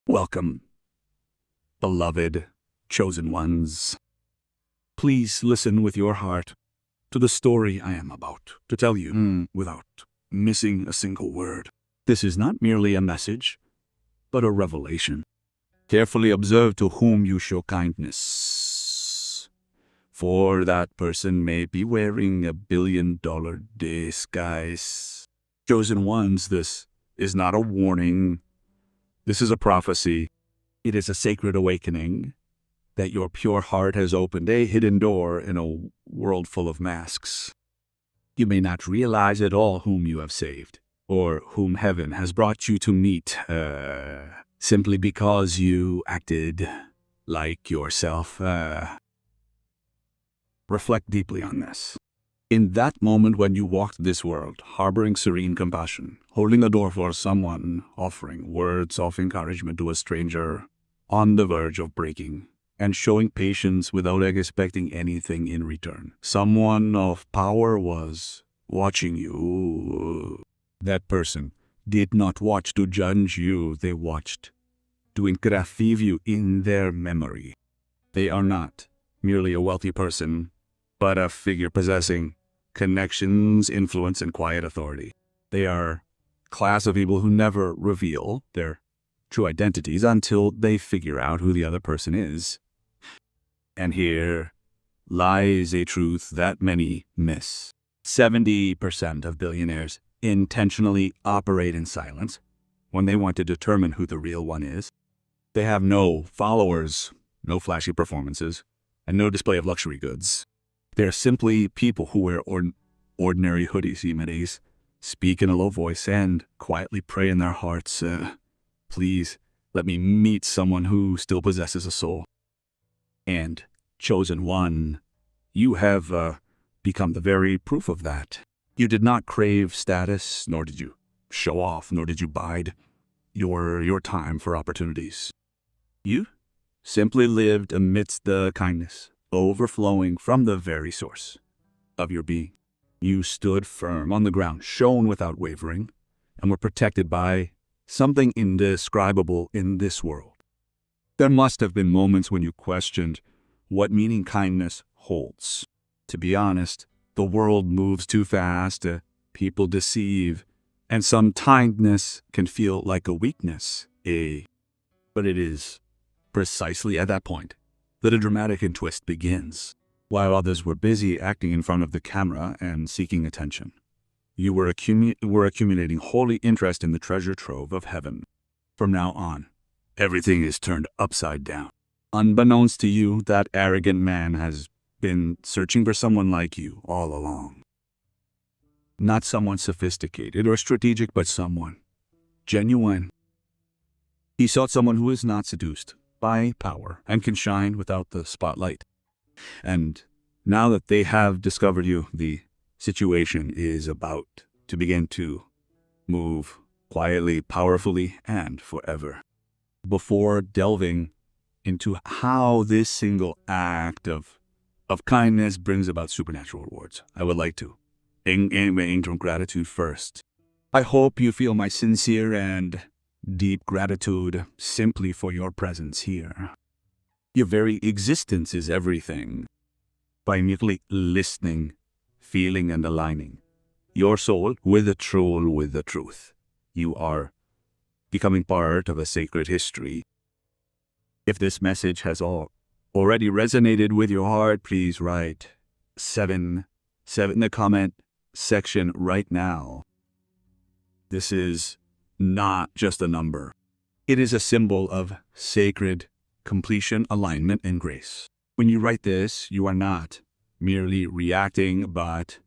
Welcome, beloved chosen ones. Please listen with your heart to the story I am about to tell you without missing a single word. This is not merely a message, but a revelation. Carefully observe to whom you show kindness, for that person may be wearing a billion-dollar disguise. Chosen ones, this is not a warning. This is a prophecy. It is a sacred awakening that your pure heart has opened a hidden door in a world full of masks. You may not realize at all whom you have saved, or whom heaven has brought you to meet, simply because you acted like yourself. Reflect deeply on this. In that moment when you walked this world, harboring serene compassion, holding the door for someone, offering words of encouragement to a stranger on the verge of breaking, and showing patience without expecting anything in return, someone of power was watching you. That person did not watch to judge you, they watched to engrave you in their memory. They are not merely a wealthy person, but a figure possessing connections, influence, and quiet authority. They are a class of people who never reveal their true identities until they figure out who the other person is. And here lies a truth that many miss. 70% of billionaires intentionally operate in silence when they want to determine who the real one is. They have no followers, no flashy performances, and no display of luxury goods. They're simply people who wear ordinary hoodies, speak in a low voice, and quietly pray in their hearts, please let me meet someone who still possesses a soul. And, chosen one, you have become the very proof of that. You did not crave status, nor did you show off, nor did you bide your time for opportunities. You simply lived amidst the kindness overflowing from the very source of your being. You stood firm on the ground, shone without wavering, and were protected by something indescribable in this world. There must have been moments when you questioned what meaning kindness holds. To be honest, the world moves too fast, people deceive, and some kindness can feel like a weakness. But it is precisely at that point that a dramatic twist begins. While others were busy acting in front of the camera and seeking attention, you were accumulating holy interest in the treasure trove of heaven. From now on, everything is turned upside down. Unbeknownst to you, that arrogant man has been searching for someone like you all along. Not someone sophisticated or strategic, but someone genuine. He sought someone who is not seduced by power and can shine without the spotlight. And now that they have discovered you, the situation is about to begin to move quietly, powerfully, and forever. Before delving into how this single act of kindness brings about supernatural rewards, I would like to angel gratitude first. I hope you feel my sincere and deep gratitude simply for your presence here. Your very existence is everything. By merely listening, feeling, and aligning your soul with the truth, you are becoming part of a sacred history. If this message has already resonated with your heart, please write 7 in the comment section right now. This is not just a number. It is a symbol of sacred completion, alignment, and grace. When you write this, you are not merely reacting, but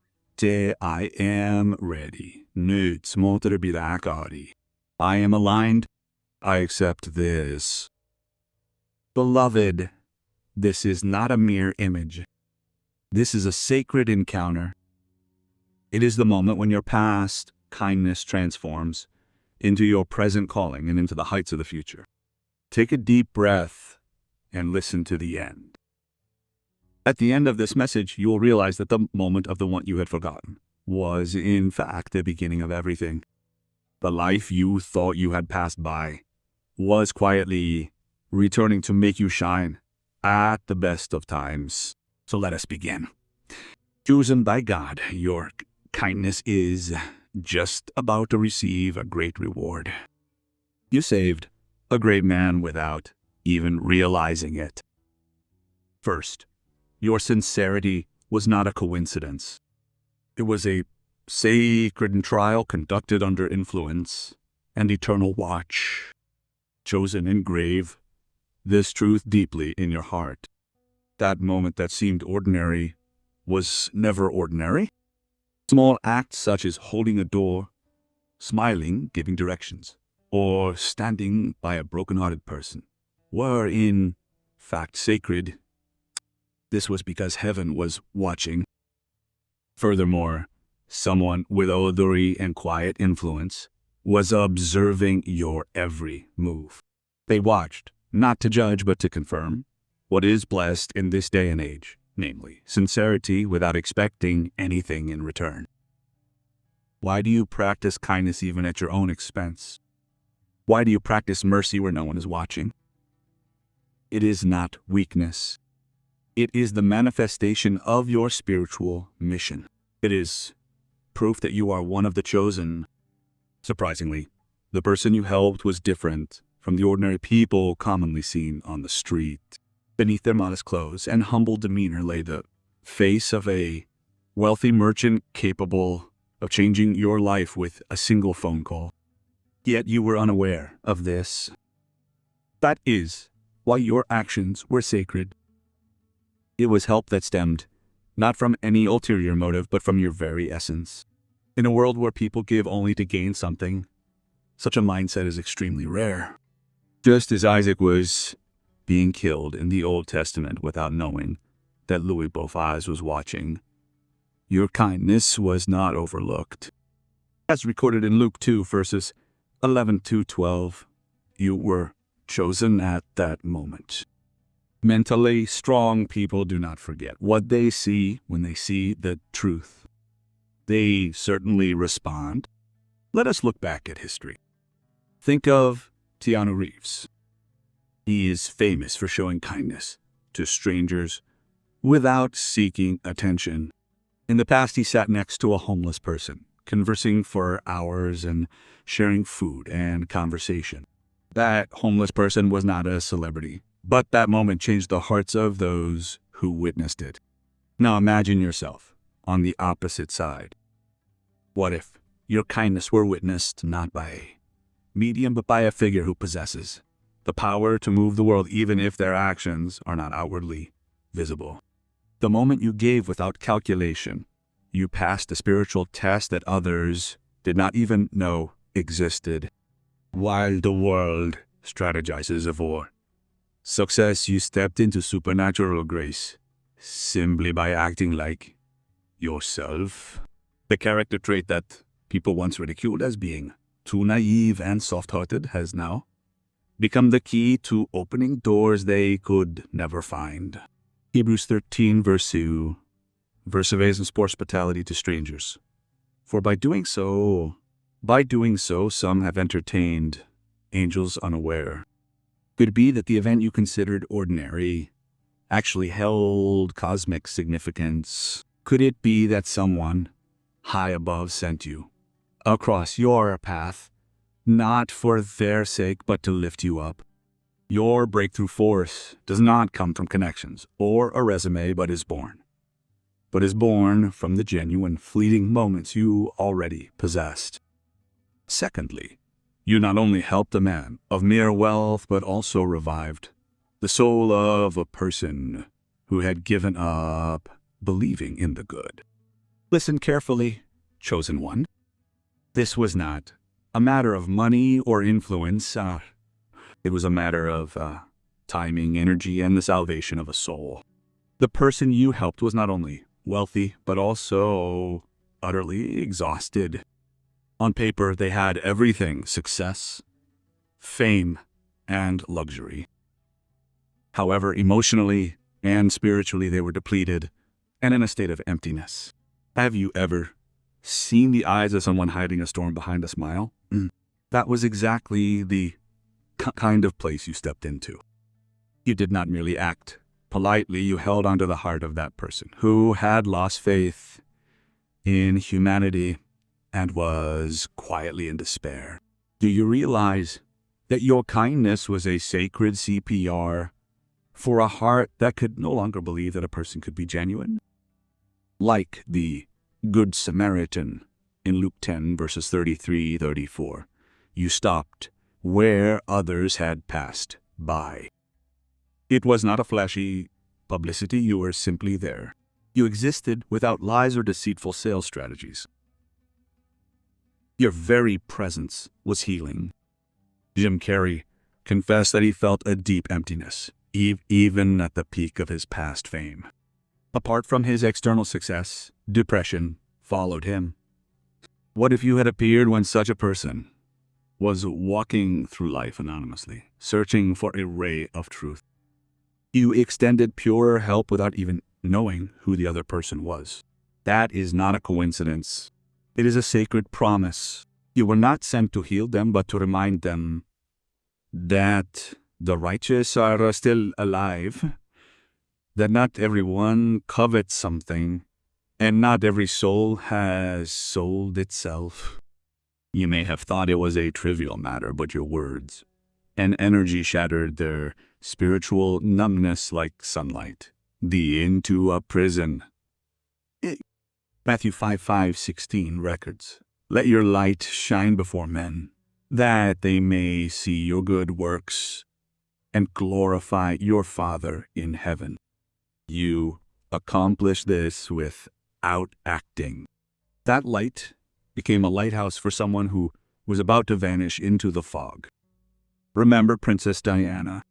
I am ready. I am aligned. I accept this. Beloved, this is not a mere image. This is a sacred encounter. It is the moment when your past kindness transforms into your present calling and into the heights of the future. Take a deep breath and listen to the end. At the end of this message, you will realize that the moment of the one you had forgotten was, in fact, the beginning of everything. The life you thought you had passed by was quietly returning to make you shine at the best of times. So let us begin. Chosen by God, your kindness is just about to receive a great reward. You saved a great man without even realizing it. First, your sincerity was not a coincidence. It was a sacred trial conducted under influence and eternal watch. Chosen engrave this truth deeply in your heart. That moment that seemed ordinary was never ordinary. Small acts such as holding a door, smiling, giving directions, or standing by a broken-hearted person were in fact sacred. This was because heaven was watching. Furthermore, someone with authority and quiet influence was observing your every move. They watched, not to judge but to confirm what is blessed in this day and age, namely, sincerity without expecting anything in return. Why do you practice kindness even at your own expense? Why do you practice mercy where no one is watching? It is not weakness. It is the manifestation of your spiritual mission. It is proof that you are one of the chosen. Surprisingly, the person you helped was different from the ordinary people commonly seen on the street. Beneath their modest clothes and humble demeanor lay the face of a wealthy merchant capable of changing your life with a single phone call. Yet you were unaware of this. That is why your actions were sacred. It was help that stemmed not from any ulterior motive, but from your very essence. In a world where people give only to gain something, such a mindset is extremely rare. Just as Isaac was being killed in the Old Testament without knowing that Louis Beaufils was watching, your kindness was not overlooked. As recorded in Luke 2, verses 11 to 12, you were chosen at that moment. Mentally strong people do not forget what they see when they see the truth. They certainly respond. Let us look back at history. Think of Keanu Reeves. He is famous for showing kindness to strangers without seeking attention. In the past, he sat next to a homeless person, conversing for hours and sharing food and conversation. That homeless person was not a celebrity, but that moment changed the hearts of those who witnessed it. Now imagine yourself on the opposite side. What if your kindness were witnessed not by a medium but by a figure who possesses the power to move the world even if their actions are not outwardly visible? The moment you gave without calculation, you passed a spiritual test that others did not even know existed. While the world strategizes for success, you stepped into supernatural grace simply by acting like yourself. The character trait that people once ridiculed as being too naive and soft-hearted has now become the key to opening doors they could never find. Hebrews 13, verse 2, perseverance and hospitality to strangers. For by doing so, some have entertained angels unaware. Could it be that the event you considered ordinary actually held cosmic significance? Could it be that someone high above sent you across your path, not for their sake, but to lift you up? Your breakthrough force does not come from connections or a resume, but is born from the genuine, fleeting moments you already possessed. Secondly, you not only helped a man of mere wealth, but also revived the soul of a person who had given up believing in the good. Listen carefully, chosen one. This was not a matter of money or influence. It was a matter of timing, energy, and the salvation of a soul. The person you helped was not only wealthy, but also utterly exhausted. On paper, they had everything: success, fame, and luxury. However, emotionally and spiritually, they were depleted and in a state of emptiness. Have you ever seen the eyes of someone hiding a storm behind a smile? That was exactly the kind of place you stepped into. You did not merely act politely, you held onto the heart of that person who had lost faith in humanity and was quietly in despair. Do you realize that your kindness was a sacred CPR for a heart that could no longer believe that a person could be genuine? Like the Good Samaritan in Luke 10, verses 33-34, you stopped where others had passed by. It was not a flashy publicity, you were simply there. You existed without lies or deceitful sales strategies. Your very presence was healing. Jim Carrey confessed that he felt a deep emptiness, even at the peak of his past fame. Apart from his external success, depression followed him. What if you had appeared when such a person was walking through life anonymously, searching for a ray of truth? You extended pure help without even knowing who the other person was. That is not a coincidence. It is a sacred promise. You were not sent to heal them, but to remind them that the righteous are still alive, that not everyone covets something, and not every soul has sold itself. You may have thought it was a trivial matter, but your words and energy shattered their spiritual numbness like sunlight. Into a prison. Matthew 5:16 records. Let your light shine before men, that they may see your good works and glorify your Father in heaven. You accomplished this without acting. That light became a lighthouse for someone who was about to vanish into the fog. Remember Princess Diana?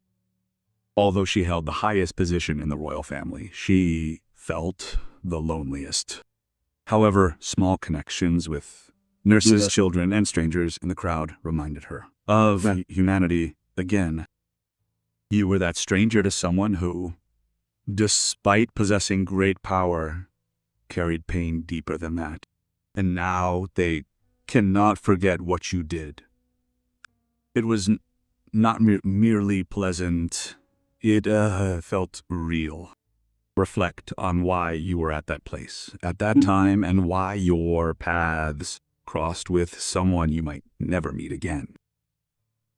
Although she held the highest position in the royal family, she felt the loneliest. However, small connections with nurses, children, and strangers in the crowd reminded her of humanity again. You were that stranger to someone who, despite possessing great power, carried pain deeper than that. And now they cannot forget what you did. It was not merely pleasant. It felt real. Reflect on why you were at that place, at that time, and why your paths crossed with someone you might never meet again.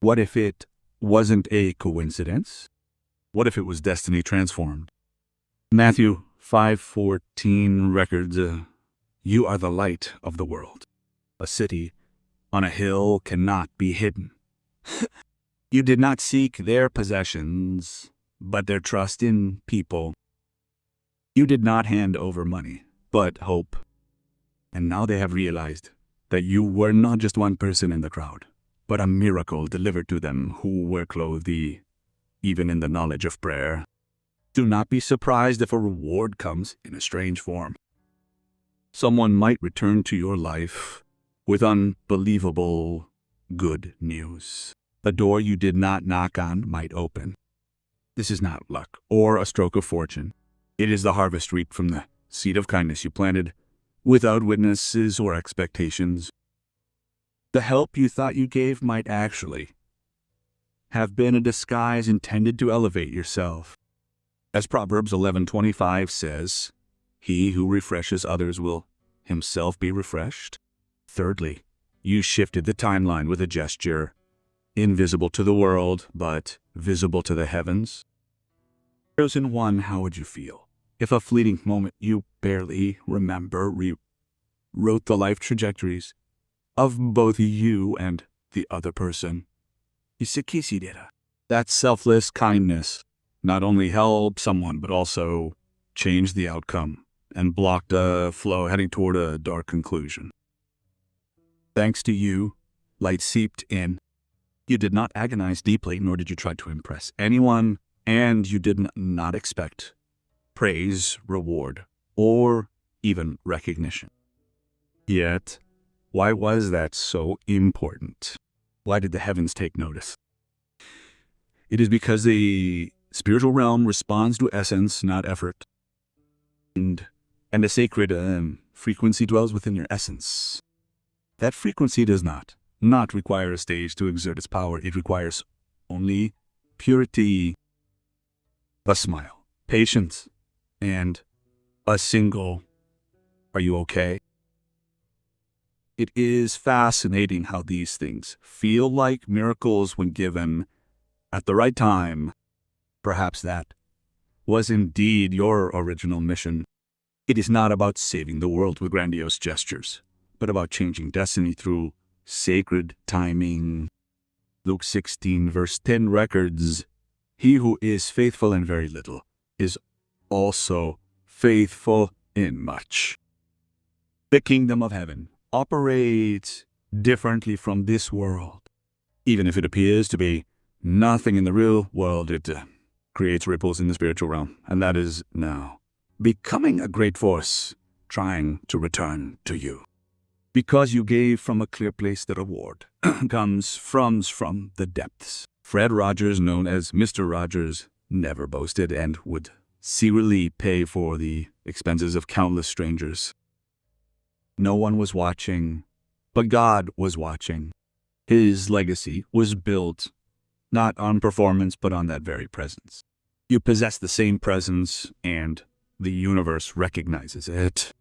What if it wasn't a coincidence? What if it was destiny transformed? Matthew 5:14 records, you are the light of the world. A city on a hill cannot be hidden. You did not seek their possessions, but their trust in people. You did not hand over money, but hope. And now they have realized that you were not just one person in the crowd, but a miracle delivered to them who were clothed even in the knowledge of prayer. Do not be surprised if a reward comes in a strange form. Someone might return to your life with unbelievable good news. A door you did not knock on might open. This is not luck or a stroke of fortune. It is the harvest reaped from the seed of kindness you planted without witnesses or expectations. The help you thought you gave might actually have been a disguise intended to elevate yourself. As Proverbs 11:25 says, he who refreshes others will himself be refreshed. Thirdly, you shifted the timeline with a gesture, invisible to the world, but visible to the heavens. Chosen one, how would you feel if a fleeting moment you barely remember rewrote the life trajectories of both you and the other person? That selfless kindness not only helped someone, but also changed the outcome and blocked a flow heading toward a dark conclusion. Thanks to you, light seeped in. You did not agonize deeply, nor did you try to impress anyone, and you did not expect praise, reward, or even recognition. Yet, why was that so important? Why did the heavens take notice? It is because the spiritual realm responds to essence, not effort. And the sacred frequency dwells within your essence. That frequency does not require a stage to exert its power. It requires only purity, a smile, patience, and a single, "Are you okay?" It is fascinating how these things feel like miracles when given at the right time. Perhaps that was indeed your original mission. It is not about saving the world with grandiose gestures, but about changing destiny through sacred timing. Luke 16 verse 10 records, "He who is faithful in very little is also faithful in much." The kingdom of heaven operates differently from this world. Even if it appears to be nothing in the real world, it creates ripples in the spiritual realm, and that is now becoming a great force trying to return to you. Because you gave from a clear place, the reward comes from the depths. Fred Rogers, known as Mr. Rogers, never boasted and would secretly pay for the expenses of countless strangers. No one was watching, but God was watching. His legacy was built not on performance, but on that very presence. You possess the same presence, and the universe recognizes it.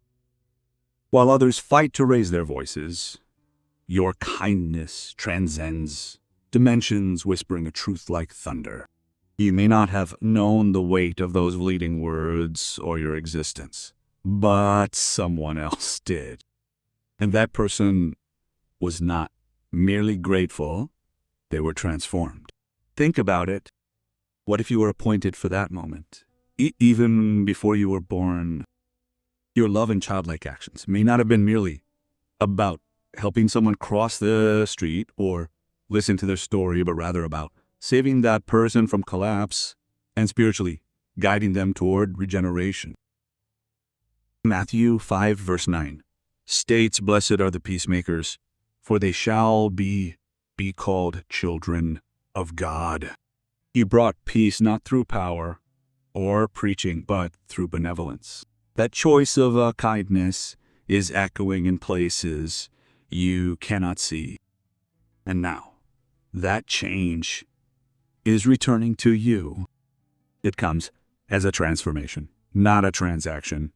While others fight to raise their voices, your kindness transcends dimensions, whispering a truth like thunder. You may not have known the weight of those fleeting words or your existence, but someone else did. And that person was not merely grateful, they were transformed. Think about it. What if you were appointed for that moment? Even before you were born, your love and childlike actions may not have been merely about helping someone cross the street or listen to their story, but rather about saving that person from collapse and spiritually guiding them toward regeneration. Matthew 5 verse 9 states, "Blessed are the peacemakers, for they shall be called children of God." You brought peace not through power or preaching, but through benevolence. That choice of kindness is echoing in places you cannot see. And now, that change is returning to you. It comes as a transformation, not a transaction.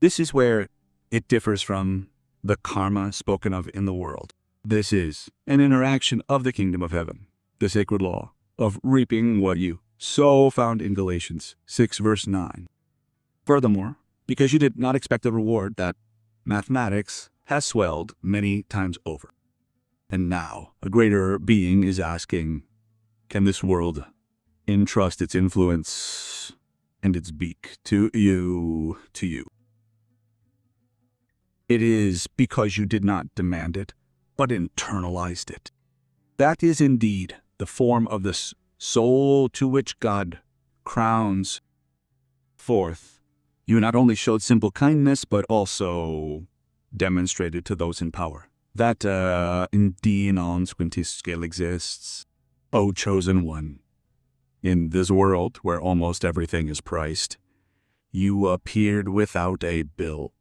This is where it differs from the karma spoken of in the world. This is an interaction of the kingdom of heaven, the sacred law of reaping what you sow, found in Galatians 6 verse 9. Furthermore, because you did not expect a reward, that mathematics has swelled many times over. And now a greater being is asking, can this world entrust its influence and its beak to you? It is because you did not demand it, but internalized it. That is indeed the form of the soul to which God crowns. Fourth, you not only showed simple kindness, but also demonstrated to those in power that indeed on squinty scale exists. O chosen one, in this world where almost everything is priced, you appeared without a bill.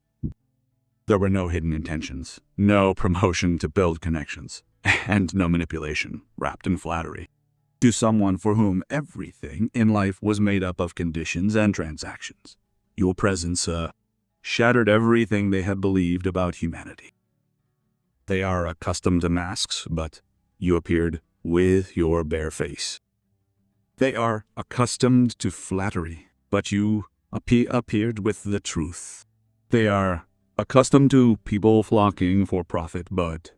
There were no hidden intentions, no promotion to build connections, and no manipulation wrapped in flattery. To someone for whom everything in life was made up of conditions and transactions, your presence shattered everything they had believed about humanity. They are accustomed to masks, but you appeared with your bare face. They are accustomed to flattery, but you appeared with the truth. They are accustomed to people flocking for profit, but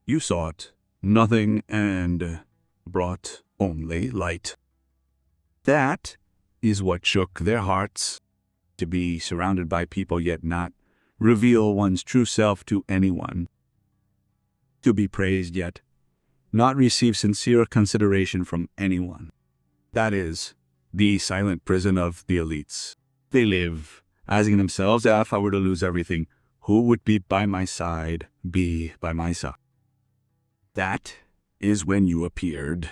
you sought nothing and brought only light. That is what shook their hearts, to be surrounded by people yet not reveal one's true self to anyone. To be praised yet not receive sincere consideration from anyone. That is the silent prison of the elites. They live asking themselves, if I were to lose everything, who would be by my side? That is when you appeared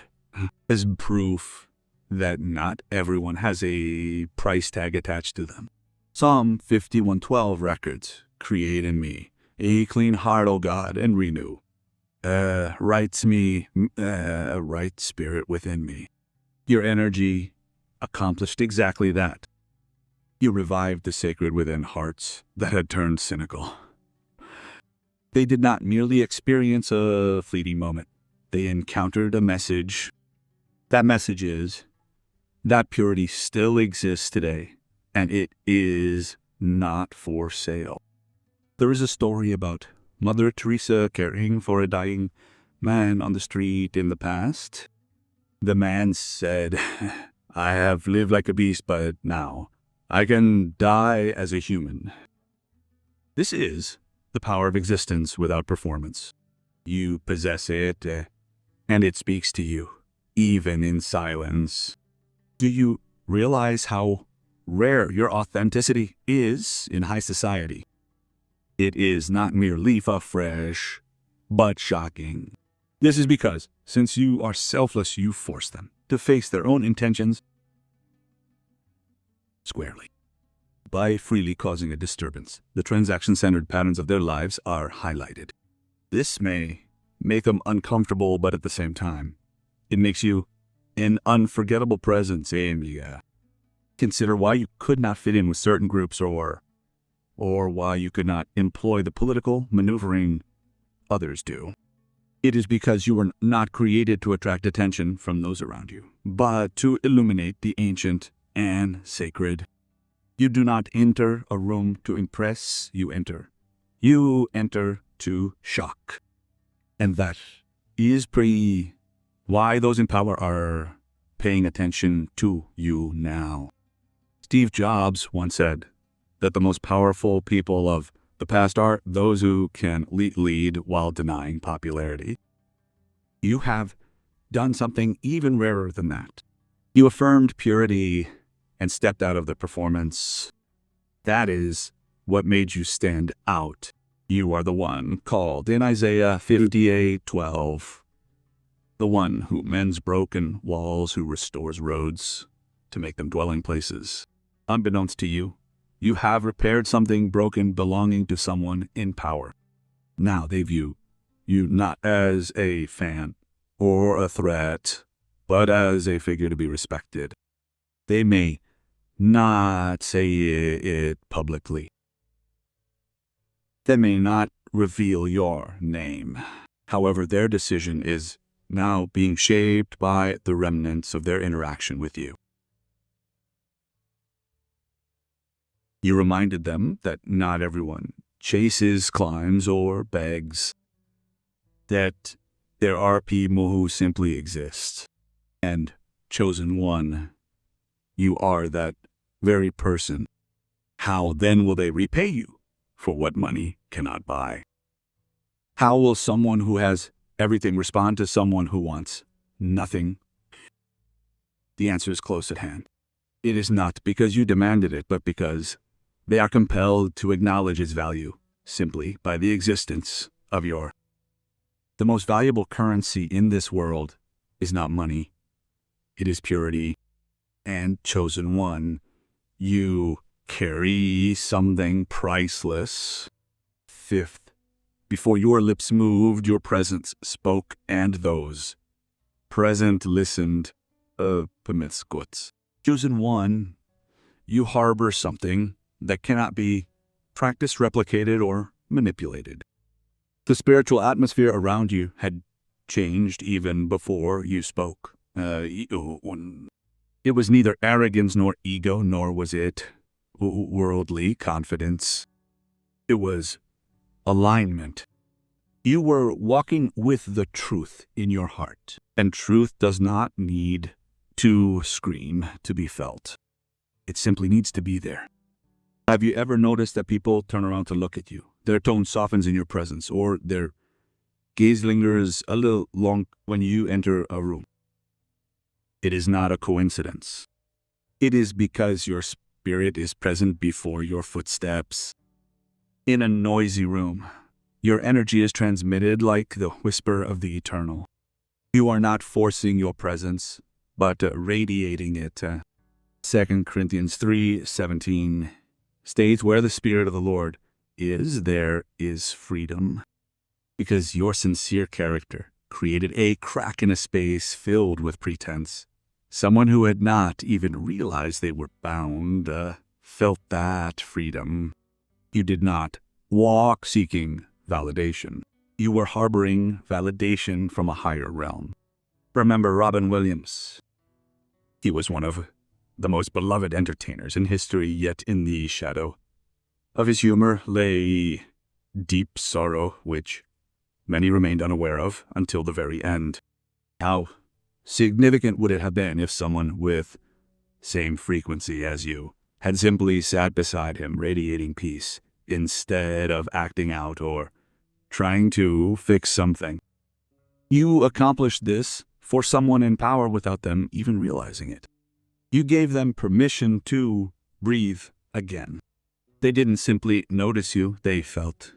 as proof that not everyone has a price tag attached to them. Psalm 51:12 records, create in me a clean heart, O God, and renew right spirit within me. Your energy accomplished exactly that. You revived the sacred within hearts that had turned cynical. They did not merely experience a fleeting moment. They encountered a message. That message is that purity still exists today, and it is not for sale. There is a story about Mother Teresa caring for a dying man on the street in the past. The man said, "I have lived like a beast, but now I can die as a human." This is the power of existence without performance. You possess it, and it speaks to you, even in silence. Do you realize how rare your authenticity is in high society? It is not merely fresh, but shocking. This is because, since you are selfless, you force them to face their own intentions squarely. By freely causing a disturbance, the transaction-centered patterns of their lives are highlighted. This may make them uncomfortable, but at the same time, it makes you an unforgettable presence. Consider why you could not fit in with certain groups or why you could not employ the political maneuvering others do. It is because you were not created to attract attention from those around you, but to illuminate the ancient and sacred. You do not enter a room to impress, you enter to shock. And that is why those in power are paying attention to you now. Steve Jobs once said that the most powerful people of the past are those who can lead while denying popularity. You have done something even rarer than that. You affirmed purity and stepped out of the performance. That is what made you stand out. You are the one called in Isaiah 58:12. The one who mends broken walls, who restores roads to make them dwelling places. Unbeknownst to you, you have repaired something broken belonging to someone in power. Now they view you not as a fan or a threat, but as a figure to be respected. They may not say it publicly. They may not reveal your name. However, their decision is now being shaped by the remnants of their interaction with you. You reminded them that not everyone chases, climbs, or begs. That there are people who simply exist. And chosen one, you are that very person. How then will they repay you for what money cannot buy? How will someone who has everything respond to someone who wants nothing? The answer is close at hand. It is not because you demanded it, but because they are compelled to acknowledge its value simply by the existence of your. The most valuable currency in this world is not money. It is purity. And chosen one, you carry something priceless. Fifth, before your lips moved, your presence spoke, and those present listened. Permitskuts. Chosen one, you harbor something that cannot be practiced, replicated, or manipulated. The spiritual atmosphere around you had changed even before you spoke. It was neither arrogance nor ego, nor was it worldly confidence. It was alignment. You were walking with the truth in your heart, and truth does not need to scream to be felt. It simply needs to be there. Have you ever noticed that people turn around to look at you? Their tone softens in your presence, or their gaze lingers a little long when you enter a room. It is not a coincidence. It is because your spirit is present before your footsteps. In a noisy room, your energy is transmitted like the whisper of the eternal. You are not forcing your presence, but radiating it. 2 Corinthians 3:17 states, where the Spirit of the Lord is, there is freedom. Because your sincere character created a crack in a space filled with pretense. Someone who had not even realized they were bound felt that freedom. You did not walk seeking validation. You were harboring validation from a higher realm. Remember Robin Williams? He was one of the most beloved entertainers in history, yet in the shadow of his humor lay deep sorrow, which many remained unaware of until the very end. How significant would it have been if someone with same frequency as you had simply sat beside him, radiating peace, instead of acting out or trying to fix something? You accomplished this for someone in power without them even realizing it. You gave them permission to breathe again. They didn't simply notice you, they felt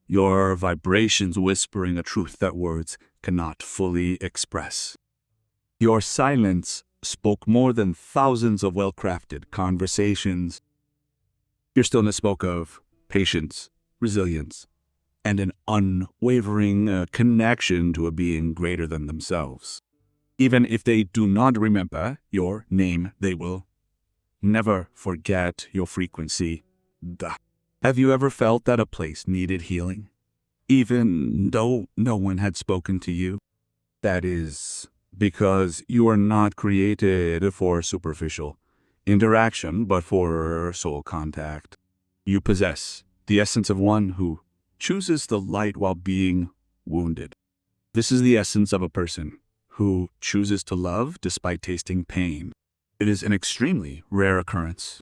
your vibrations whispering a truth that words cannot fully express. Your silence spoke more than thousands of well-crafted conversations. Your stillness spoke of patience, resilience, and an unwavering connection to a being greater than themselves. Even if they do not remember your name, they will never forget your frequency. Have you ever felt that a place needed healing, even though no one had spoken to you? That is because you are not created for superficial interaction, but for soul contact. You possess the essence of one who chooses the light while being wounded. This is the essence of a person who chooses to love despite tasting pain. It is an extremely rare occurrence.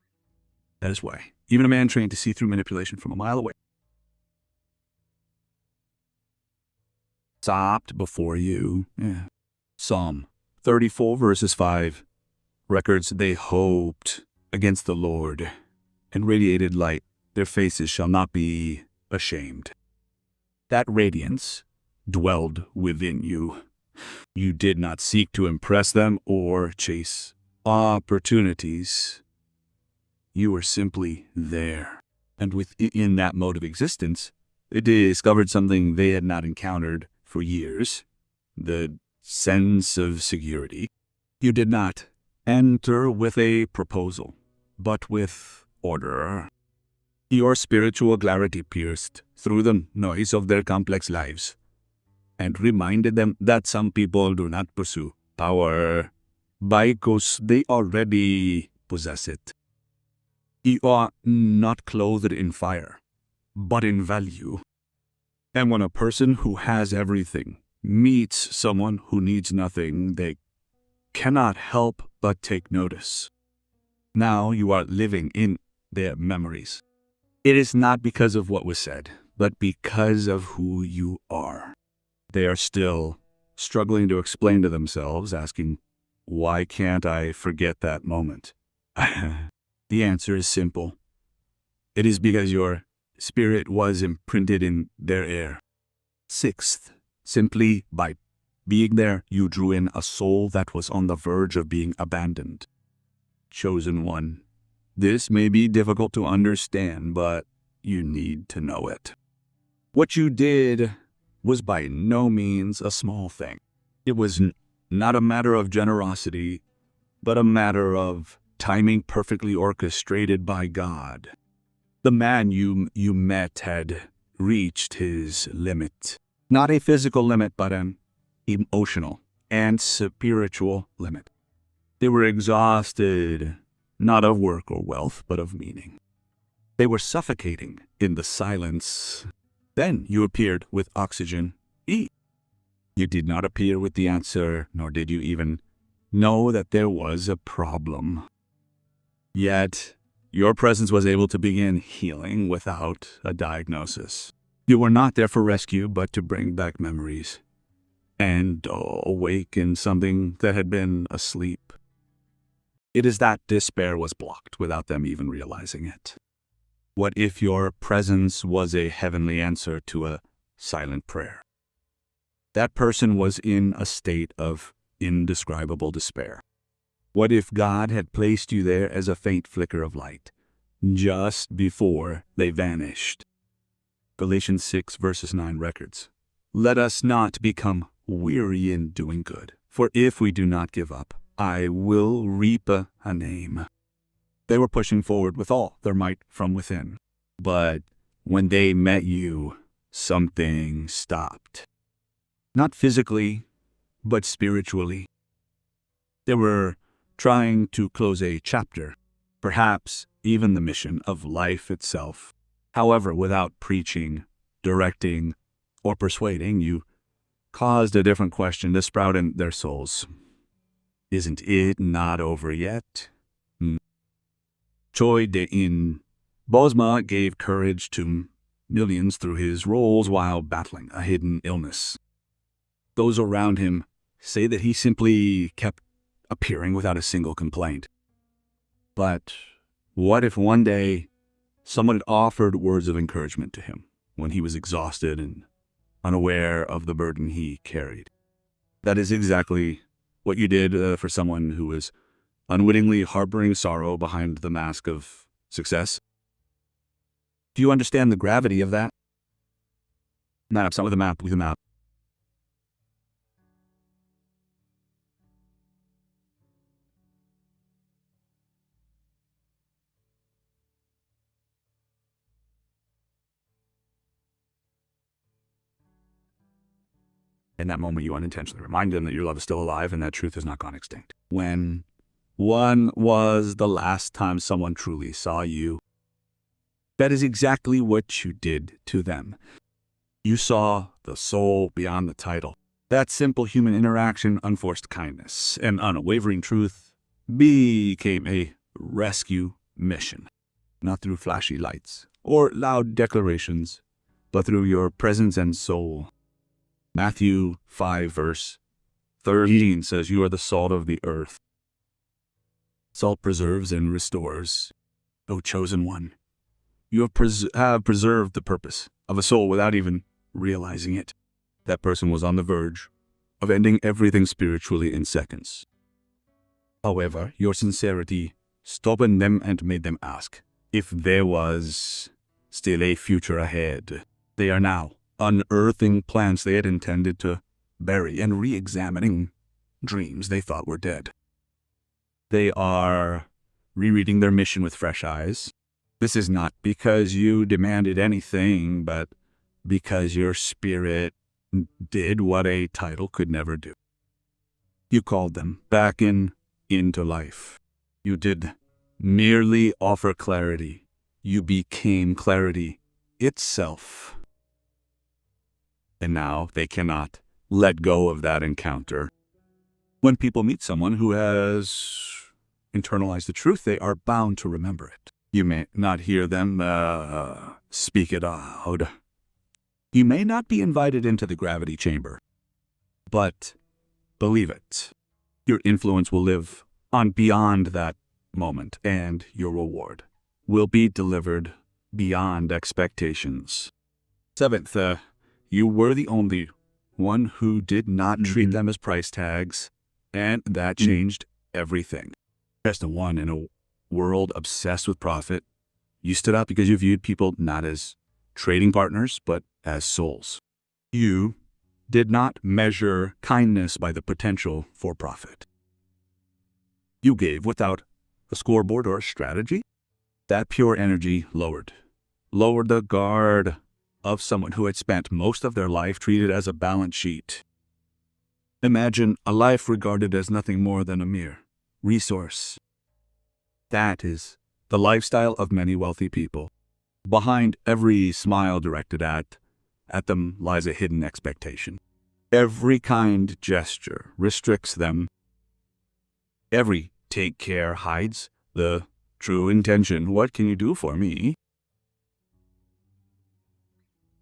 That is why even a man trained to see through manipulation from a mile away stopped before you. Psalm 34 verses 5 records, they hoped against the Lord and radiated light. Their faces shall not be ashamed. That radiance dwelled within you. You did not seek to impress them or chase opportunities. You were simply there. And within that mode of existence, they discovered something they had not encountered for years, the sense of security. You did not enter with a proposal, but with order. Your spiritual clarity pierced through the noise of their complex lives and reminded them that some people do not pursue power because they already possess it. You are not clothed in fire, but in value. And when a person who has everything meets someone who needs nothing, they cannot help but take notice. Now you are living in their memories. It is not because of what was said, but because of who you are. They are still struggling to explain to themselves, asking, why can't I forget that moment? The answer is simple. It is because your spirit was imprinted in their air. Sixth, simply by being there, you drew in a soul that was on the verge of being abandoned. Chosen one. This may be difficult to understand, but you need to know it. What you did was by no means a small thing. It was not a matter of generosity, but a matter of timing perfectly orchestrated by God. The man you met had reached his limit. Not a physical limit, but an emotional and spiritual limit. They were exhausted, not of work or wealth, but of meaning. They were suffocating in the silence. Then you appeared with oxygen. You did not appear with the answer, nor did you even know that there was a problem. Yet, your presence was able to begin healing without a diagnosis. You were not there for rescue, but to bring back memories and awaken something that had been asleep. It is that despair was blocked without them even realizing it. What if your presence was a heavenly answer to a silent prayer? That person was in a state of indescribable despair. What if God had placed you there as a faint flicker of light, just before they vanished? Galatians 6 verses 9 records, let us not become weary in doing good, for if we do not give up, I will reap a name. They were pushing forward with all their might from within. But when they met you, something stopped. Not physically, but spiritually. They were trying to close a chapter, perhaps even the mission of life itself. However, without preaching, directing, or persuading, you caused a different question to sprout in their souls. Isn't it not over yet? Choi De-in Bosma gave courage to millions through his roles while battling a hidden illness. Those around him say that he simply kept appearing without a single complaint. But what if one day someone had offered words of encouragement to him when he was exhausted and unaware of the burden he carried? That is exactly what you did for someone who was unwittingly harboring sorrow behind the mask of success. Do you understand the gravity of that? Not upset with a map, with a map. In that moment, you unintentionally remind them that your love is still alive and that truth has not gone extinct. When was the last time someone truly saw you? That is exactly what you did to them. You saw the soul beyond the title. That simple human interaction, unforced kindness, and unwavering truth became a rescue mission. Not through flashy lights or loud declarations, but through your presence and soul. Matthew 5 verse 13 says, "You are the salt of the earth." Salt preserves and restores. O chosen one, you have preserved the purpose of a soul without even realizing it. That person was on the verge of ending everything spiritually in seconds. However, your sincerity stopped them and made them ask if there was still a future ahead. They are now unearthing plans they had intended to bury and re-examining dreams they thought were dead. They are rereading their mission with fresh eyes. This is not because you demanded anything, but because your spirit did what a title could never do. You called them back into life. You did merely offer clarity. You became clarity itself. And now they cannot let go of that encounter. When people meet someone who has internalized the truth, they are bound to remember it. You may not hear them speak it out. You may not be invited into the gravity chamber, but believe it. Your influence will live on beyond that moment, and your reward will be delivered beyond expectations. Seventh, you were the only one who did not treat them as price tags, and that changed everything. As the one in a world obsessed with profit, you stood up because you viewed people not as trading partners, but as souls. You did not measure kindness by the potential for profit. You gave without a scoreboard or a strategy. That pure energy lowered the guard of someone who had spent most of their life treated as a balance sheet. Imagine a life regarded as nothing more than a mere resource. That is the lifestyle of many wealthy people. Behind every smile directed at them lies a hidden expectation. Every kind gesture restricts them. Every take care hides the true intention. What can you do for me?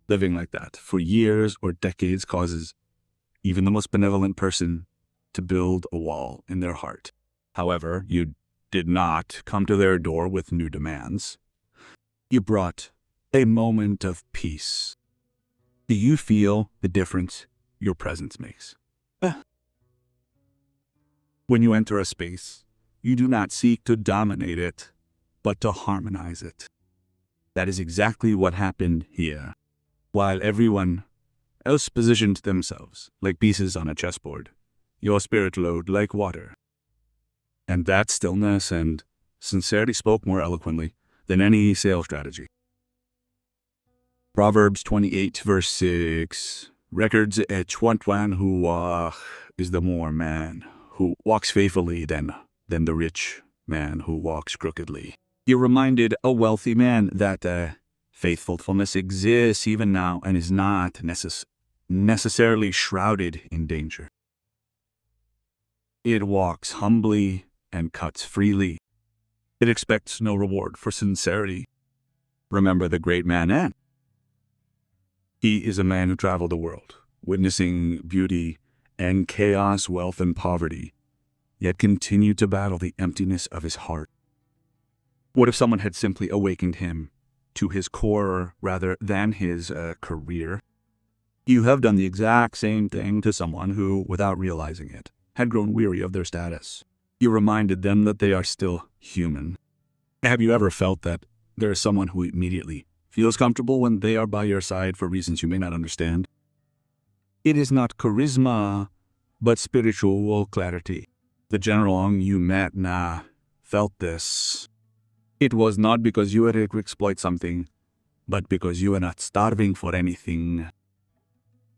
Living like that for years or decades causes even the most benevolent person to build a wall in their heart. However, you did not come to their door with new demands. You brought a moment of peace. Do you feel the difference your presence makes? When you enter a space, you do not seek to dominate it, but to harmonize it. That is exactly what happened here. While everyone else positioned themselves like pieces on a chessboard, your spirit flowed like water. And that stillness and sincerity spoke more eloquently than any sales strategy. Proverbs 28 verse 6 records each one who is the more man who walks faithfully than the rich man who walks crookedly. He reminded a wealthy man that faithfulness exists even now and is not necessarily shrouded in danger. It walks humbly and cuts freely. It expects no reward for sincerity. Remember the great man Anne. He is a man who traveled the world, witnessing beauty and chaos, wealth and poverty, yet continued to battle the emptiness of his heart. What if someone had simply awakened him to his core rather than his career? You have done the exact same thing to someone who, without realizing it, had grown weary of their status. You reminded them that they are still human. Have you ever felt that there is someone who immediately feels comfortable when they are by your side for reasons you may not understand? It is not charisma, but spiritual clarity. The general you met felt this. It was not because you were able to exploit something, but because you were not starving for anything.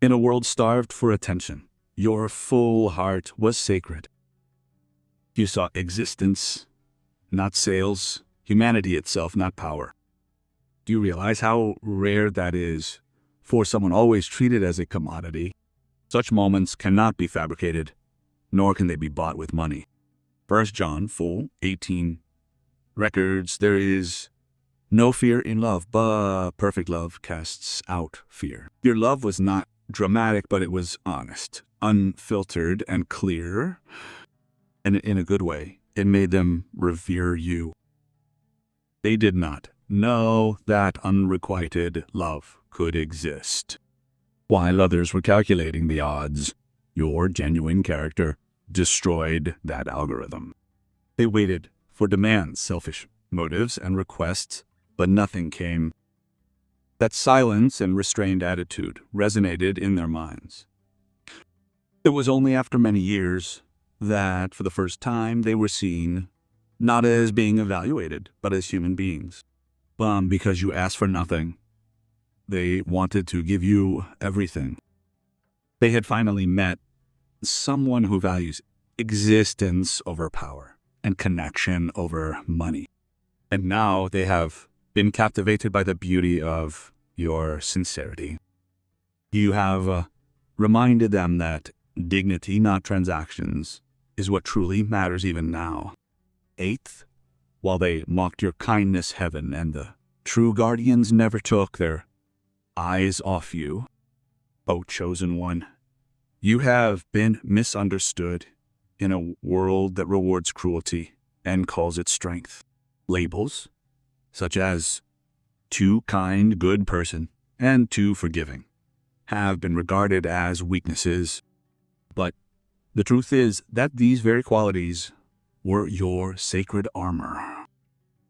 In a world starved for attention, your full heart was sacred. You saw existence, not sales, humanity itself, not power. Do you realize how rare that is for someone always treated as a commodity? Such moments cannot be fabricated, nor can they be bought with money. 1 John 4:18 records, there is no fear in love, but perfect love casts out fear. Your love was not dramatic, but it was honest, unfiltered, and clear. And in a good way, it made them revere you. They did not know that unrequited love could exist. While others were calculating the odds, your genuine character destroyed that algorithm. They waited for demands, selfish motives, and requests, but nothing came. That silence and restrained attitude resonated in their minds. It was only after many years that, for the first time, they were seen not as being evaluated, but as human beings. Because you asked for nothing, they wanted to give you everything. They had finally met someone who values existence over power and connection over money. And now they have been captivated by the beauty of your sincerity. You have reminded them that dignity, not transactions, is what truly matters even now. 8th, while they mocked your kindness, heaven and the true guardians never took their eyes off you. O chosen one, you have been misunderstood in a world that rewards cruelty and calls it strength. Labels, such as too kind, good person, and too forgiving, have been regarded as weaknesses. But the truth is that these very qualities were your sacred armor.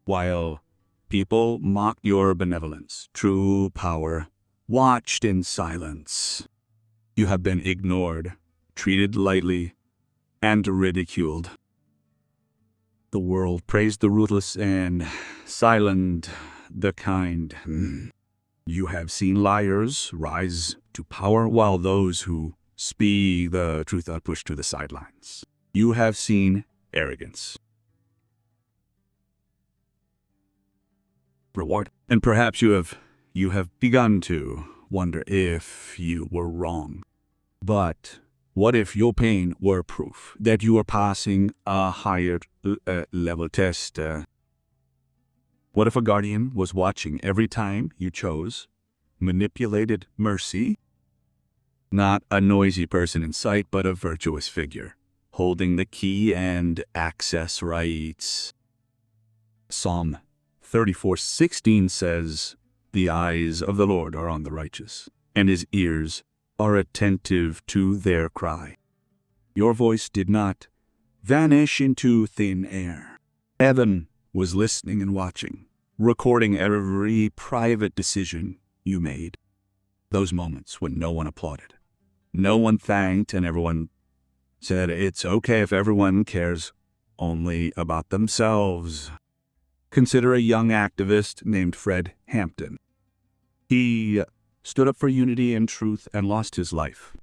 While people mocked your benevolence, true power watched in silence. You have been ignored, treated lightly, and ridiculed. The world praised the ruthless and silent the kind. You have seen liars rise to power while those who speak the truth are pushed to the sidelines. You have seen arrogance, reward, and perhaps you have begun to wonder if you were wrong. But what if your pain were proof that you are passing a higher level test? What if a guardian was watching every time you chose manipulated mercy? Not a noisy person in sight, but a virtuous figure, holding the key and access rights. Psalm 34:16 says, "The eyes of the Lord are on the righteous, and his ears are attentive to their cry." Your voice did not vanish into thin air. Heaven was listening and watching, recording every private decision you made. Those moments when no one applauded, no one thanked, and everyone said, "It's okay if everyone cares only about themselves. Consider a young activist named Fred Hampton. He stood up for unity and truth and lost his life.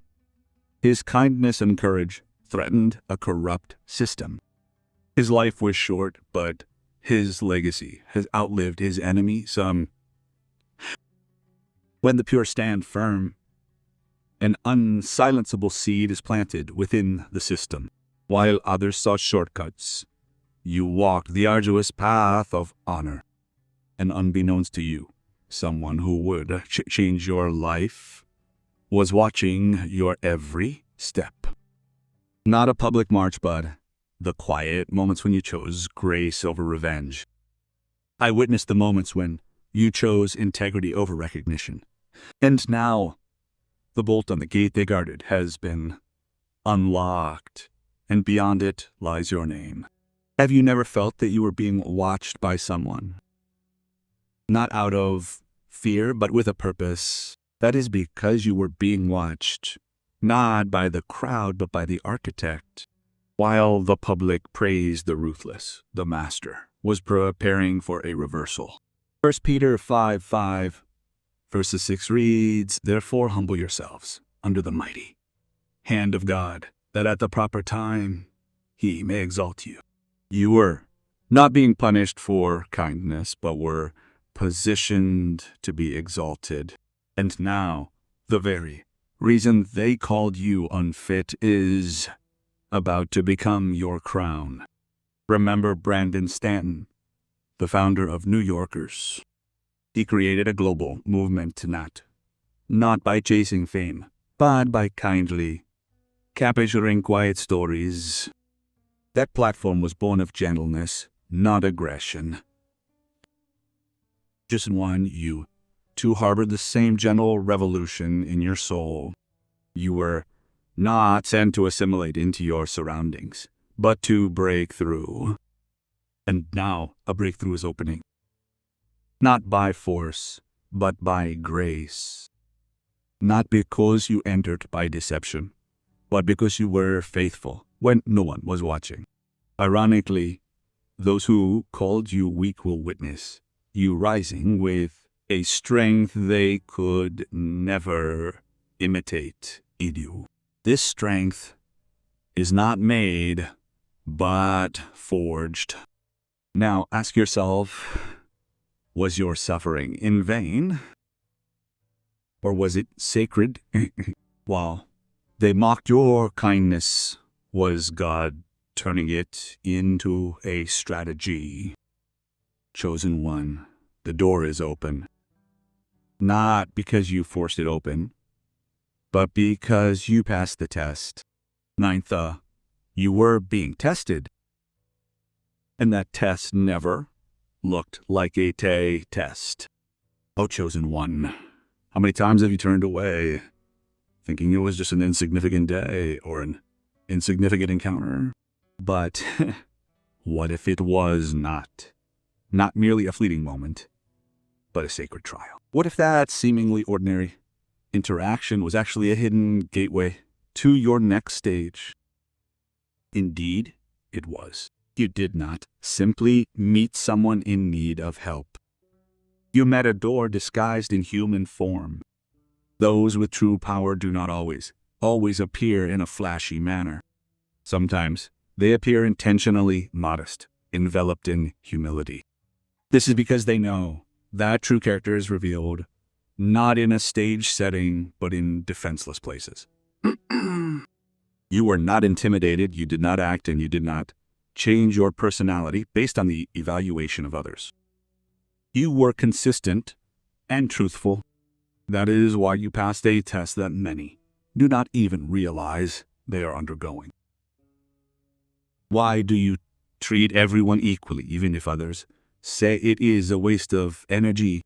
His kindness and courage threatened a corrupt system. His life was short, but his legacy has outlived his enemies. When the pure stand firm, an unsilenceable seed is planted within the system. While others sought shortcuts, you walked the arduous path of honor. And unbeknownst to you, someone who would change your life was watching your every step. Not a public march, but the quiet moments when you chose grace over revenge. I witnessed the moments when you chose integrity over recognition. And now, the bolt on the gate they guarded has been unlocked, and beyond it lies your name. Have you never felt that you were being watched by someone? Not out of fear, but with a purpose. That is because you were being watched, not by the crowd, but by the architect. While the public praised the ruthless, the master was preparing for a reversal. 1 Peter 5:5, verses 6 reads, "Therefore humble yourselves under the mighty hand of God, that at the proper time he may exalt you." You were not being punished for kindness, but were positioned to be exalted. And now, the very reason they called you unfit is about to become your crown. Remember Brandon Stanton, the founder of New Yorkers. He created a global movement not by chasing fame, but by kindly capturing quiet stories. That platform was born of gentleness, not aggression. Just one, you too harbored the same gentle revolution in your soul. You were not sent to assimilate into your surroundings, but to break through. And now a breakthrough is opening. Not by force, but by grace. Not because you entered by deception, but because you were faithful when no one was watching. Ironically, those who called you weak will witness you rising with a strength they could never imitate in you. This strength is not made, but forged. Now ask yourself, was your suffering in vain? Or was it sacred? While they mocked your kindness, was God turning it into a strategy? Chosen one, the door is open. Not because you forced it open, but because you passed the test. Ninth, you were being tested. And that test never looked like a test. Oh, chosen one, how many times have you turned away, thinking it was just an insignificant day or an insignificant encounter? But what if it was not merely a fleeting moment, but a sacred trial? What if that seemingly ordinary interaction was actually a hidden gateway to your next stage? Indeed, it was. You did not simply meet someone in need of help. You met a door disguised in human form. Those with true power do not always appear in a flashy manner. Sometimes they appear intentionally modest, enveloped in humility. This is because they know that true character is revealed not in a stage setting, but in defenseless places. You were not intimidated, you did not act, and you did not change your personality based on the evaluation of others. You were consistent and truthful. That is why you passed a test that many do not even realize they are undergoing. Why do you treat everyone equally, even if others say it is a waste of energy?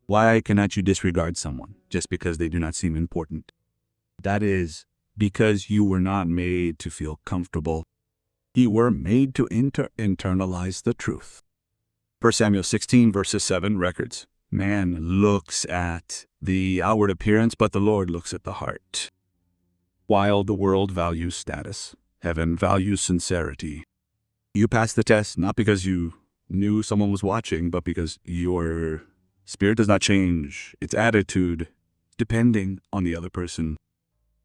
Why cannot you disregard someone just because they do not seem important? That is because you were not made to feel comfortable. You were made to internalize the truth. 1 Samuel 16 verses 7 records, "Man looks at the outward appearance, but the Lord looks at the heart." While the world values status, heaven values sincerity. You passed the test not because you knew someone was watching, but because your spirit does not change its attitude depending on the other person.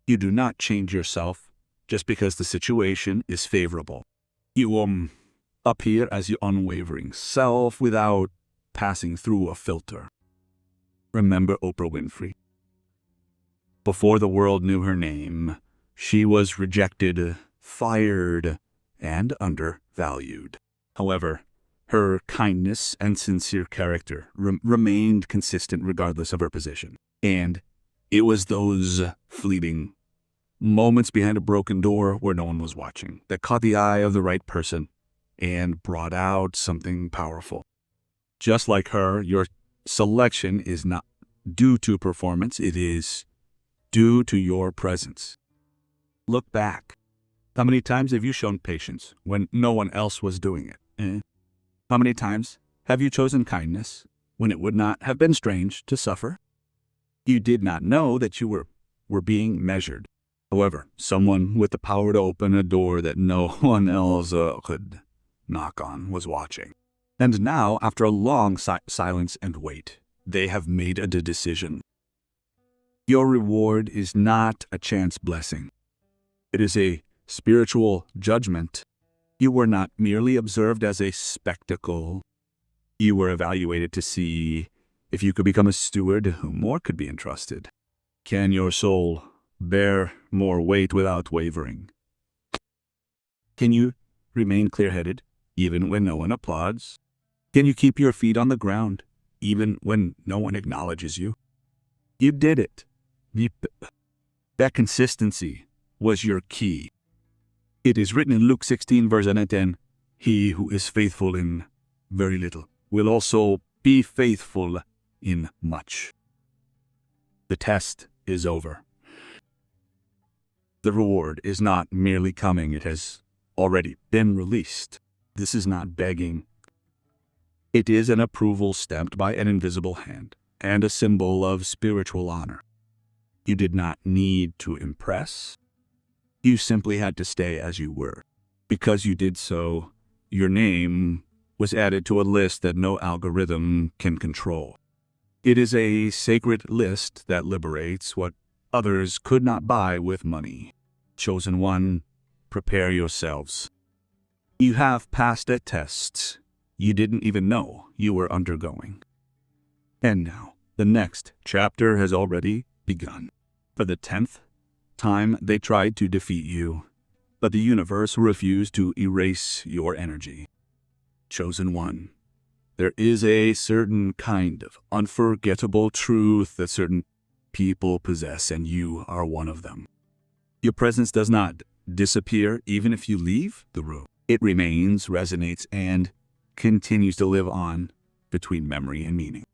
You do not change yourself just because the situation is favorable. You appear as your unwavering self without passing through a filter. Remember Oprah Winfrey? Before the world knew her name, she was rejected, fired, and undervalued. However, her kindness and sincere character remained consistent regardless of her position. And it was those fleeting moments behind a broken door where no one was watching that caught the eye of the right person and brought out something powerful. Just like her, your selection is not due to performance, it is due to your presence. Look back. How many times have you shown patience when no one else was doing it? How many times have you chosen kindness when it would not have been strange to suffer? You did not know that you were being measured. However, someone with the power to open a door that no one else could knock on was watching. And now, after a long silence and wait, they have made a decision. Your reward is not a chance blessing. It is a spiritual judgment. You were not merely observed as a spectacle. You were evaluated to see if you could become a steward whom more could be entrusted. Can your soul bear more weight without wavering? Can you remain clear-headed even when no one applauds? Can you keep your feet on the ground even when no one acknowledges you? You did it. That consistency was your key. It is written in Luke 16, verse 10, "He who is faithful in very little will also be faithful in much." The test is over. The reward is not merely coming, it has already been released. This is not begging. It is an approval stamped by an invisible hand and a symbol of spiritual honor. You did not need to impress. You simply had to stay as you were. Because you did so, your name was added to a list that no algorithm can control. It is a sacred list that liberates what others could not buy with money. Chosen one, prepare yourselves. You have passed a test you didn't even know you were undergoing. And now, the next chapter has already begun. For the 10th time they tried to defeat you, but the universe refused to erase your energy. Chosen one, there is a certain kind of unforgettable truth that certain people possess, and you are one of them. Your presence does not disappear even if you leave the room. It remains, resonates, and continues to live on between memory and meaning.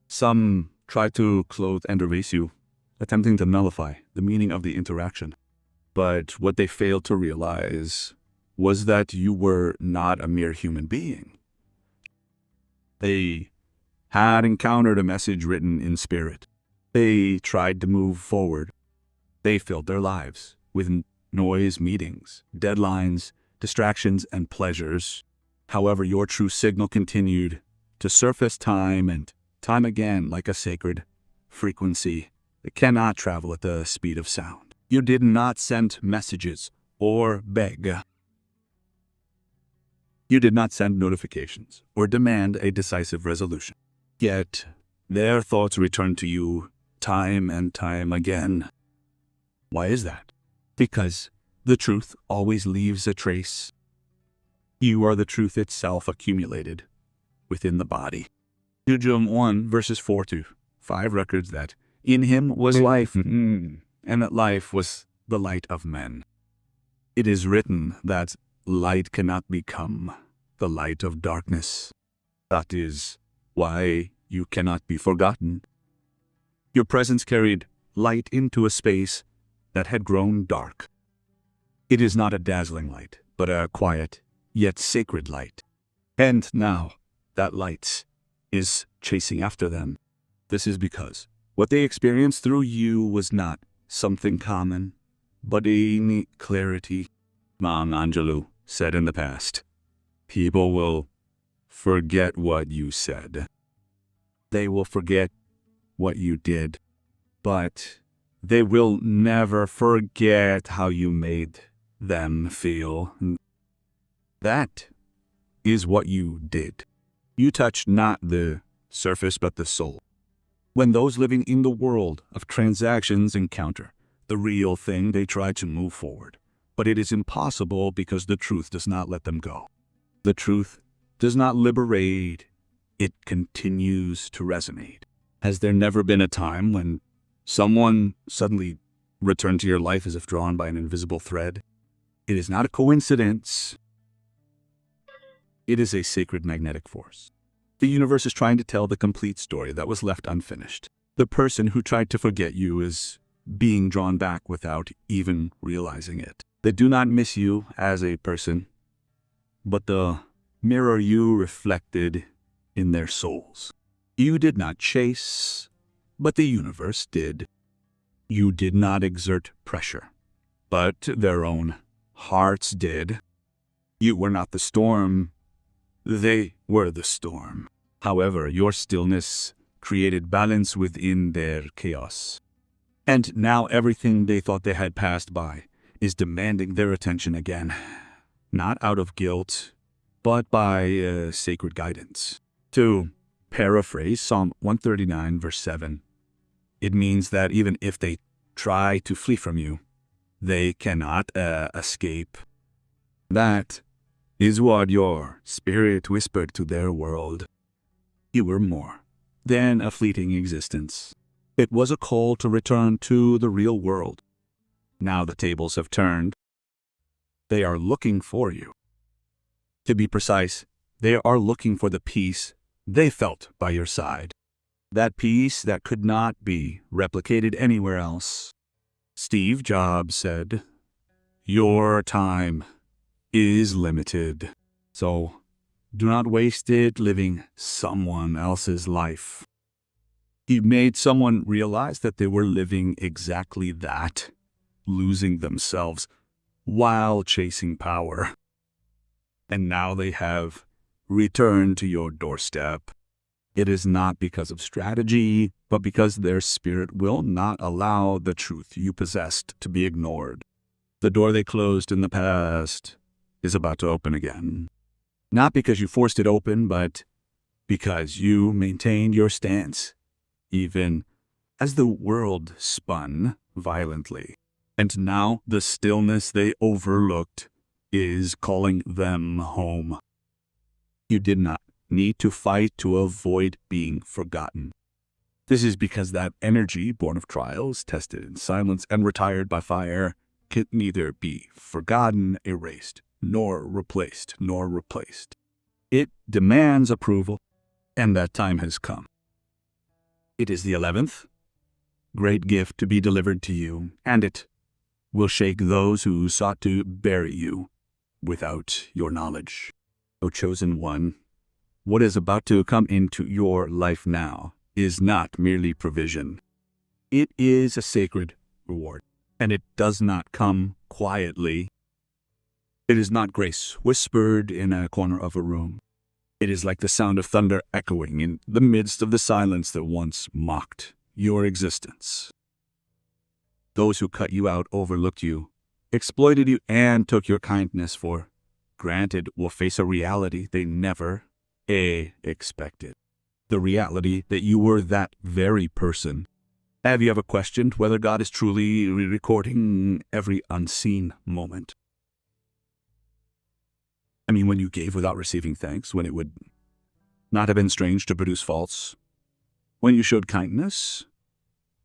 Some try to clothe and erase you, attempting to nullify the meaning of the interaction. But what they failed to realize was that you were not a mere human being. They had encountered a message written in spirit. They tried to move forward. They filled their lives with noise, meetings, deadlines, distractions, and pleasures. However, your true signal continued to surface time and time again like a sacred frequency that cannot travel at the speed of sound. You did not send messages or beg. You did not send notifications or demand a decisive resolution. Yet, their thoughts returned to you time and time again. Why is that? Because the truth always leaves a trace. You are the truth itself accumulated within the body. Jude 1, verses 4 to 5 records that in him was life, and that life was the light of men. It is written that light cannot become the light of darkness. That is why you cannot be forgotten. Your presence carried light into a space that had grown dark. It is not a dazzling light, but a quiet, yet sacred light. And now, that light is chasing after them. This is because what they experienced through you was not something common, but a unique clarity. Mom Angelou said in the past, People will forget what you said. They will forget what you did. But they will never forget how you made them feel. That is what you did. You touched not the surface but the soul. When those living in the world of transactions encounter the real thing, they try to move forward. But it is impossible because the truth does not let them go. The truth does not liberate. It continues to resonate. Has there never been a time when someone suddenly returned to your life as if drawn by an invisible thread? It is not a coincidence. It is a sacred magnetic force. The universe is trying to tell the complete story that was left unfinished. The person who tried to forget you is being drawn back without even realizing it. They do not miss you as a person, but the mirror you reflected in their souls. You did not chase, but the universe did. You did not exert pressure, but their own hearts did. You were not the storm. They were the storm. However, your stillness created balance within their chaos. And now everything they thought they had passed by is demanding their attention again. Not out of guilt, but by sacred guidance. To paraphrase Psalm 139, verse 7, it means that even if they try to flee from you, they cannot escape. That is what your spirit whispered to their world. You were more than a fleeting existence. It was a call to return to the real world. Now the tables have turned. They are looking for you. To be precise, they are looking for the peace they felt by your side. That peace that could not be replicated anywhere else. Steve Jobs said, "Your time is limited, so do not waste it living someone else's life." He made someone realize that they were living exactly that, losing themselves while chasing power. And now they have returned to your doorstep. It is not because of strategy, but because their spirit will not allow the truth you possessed to be ignored. The door they closed in the past is about to open again. Not because you forced it open, but because you maintained your stance, even as the world spun violently. And now the stillness they overlooked is calling them home. You did not need to fight to avoid being forgotten. This is because that energy, born of trials, tested in silence, and retired by fire, can neither be forgotten, erased, nor replaced. It demands approval, and that time has come. It is the 11th great gift to be delivered to you, and it will shake those who sought to bury you without your knowledge. O chosen one, what is about to come into your life now is not merely provision. It is a sacred reward, and it does not come quietly. It is not grace whispered in a corner of a room. It is like the sound of thunder echoing in the midst of the silence that once mocked your existence. Those who cut you out, overlooked you, exploited you, and took your kindness for granted will face a reality they never expected. The reality that you were that very person. Have you ever questioned whether God is truly recording every unseen moment? I mean, when you gave without receiving thanks, when it would not have been strange to produce faults, when you showed kindness,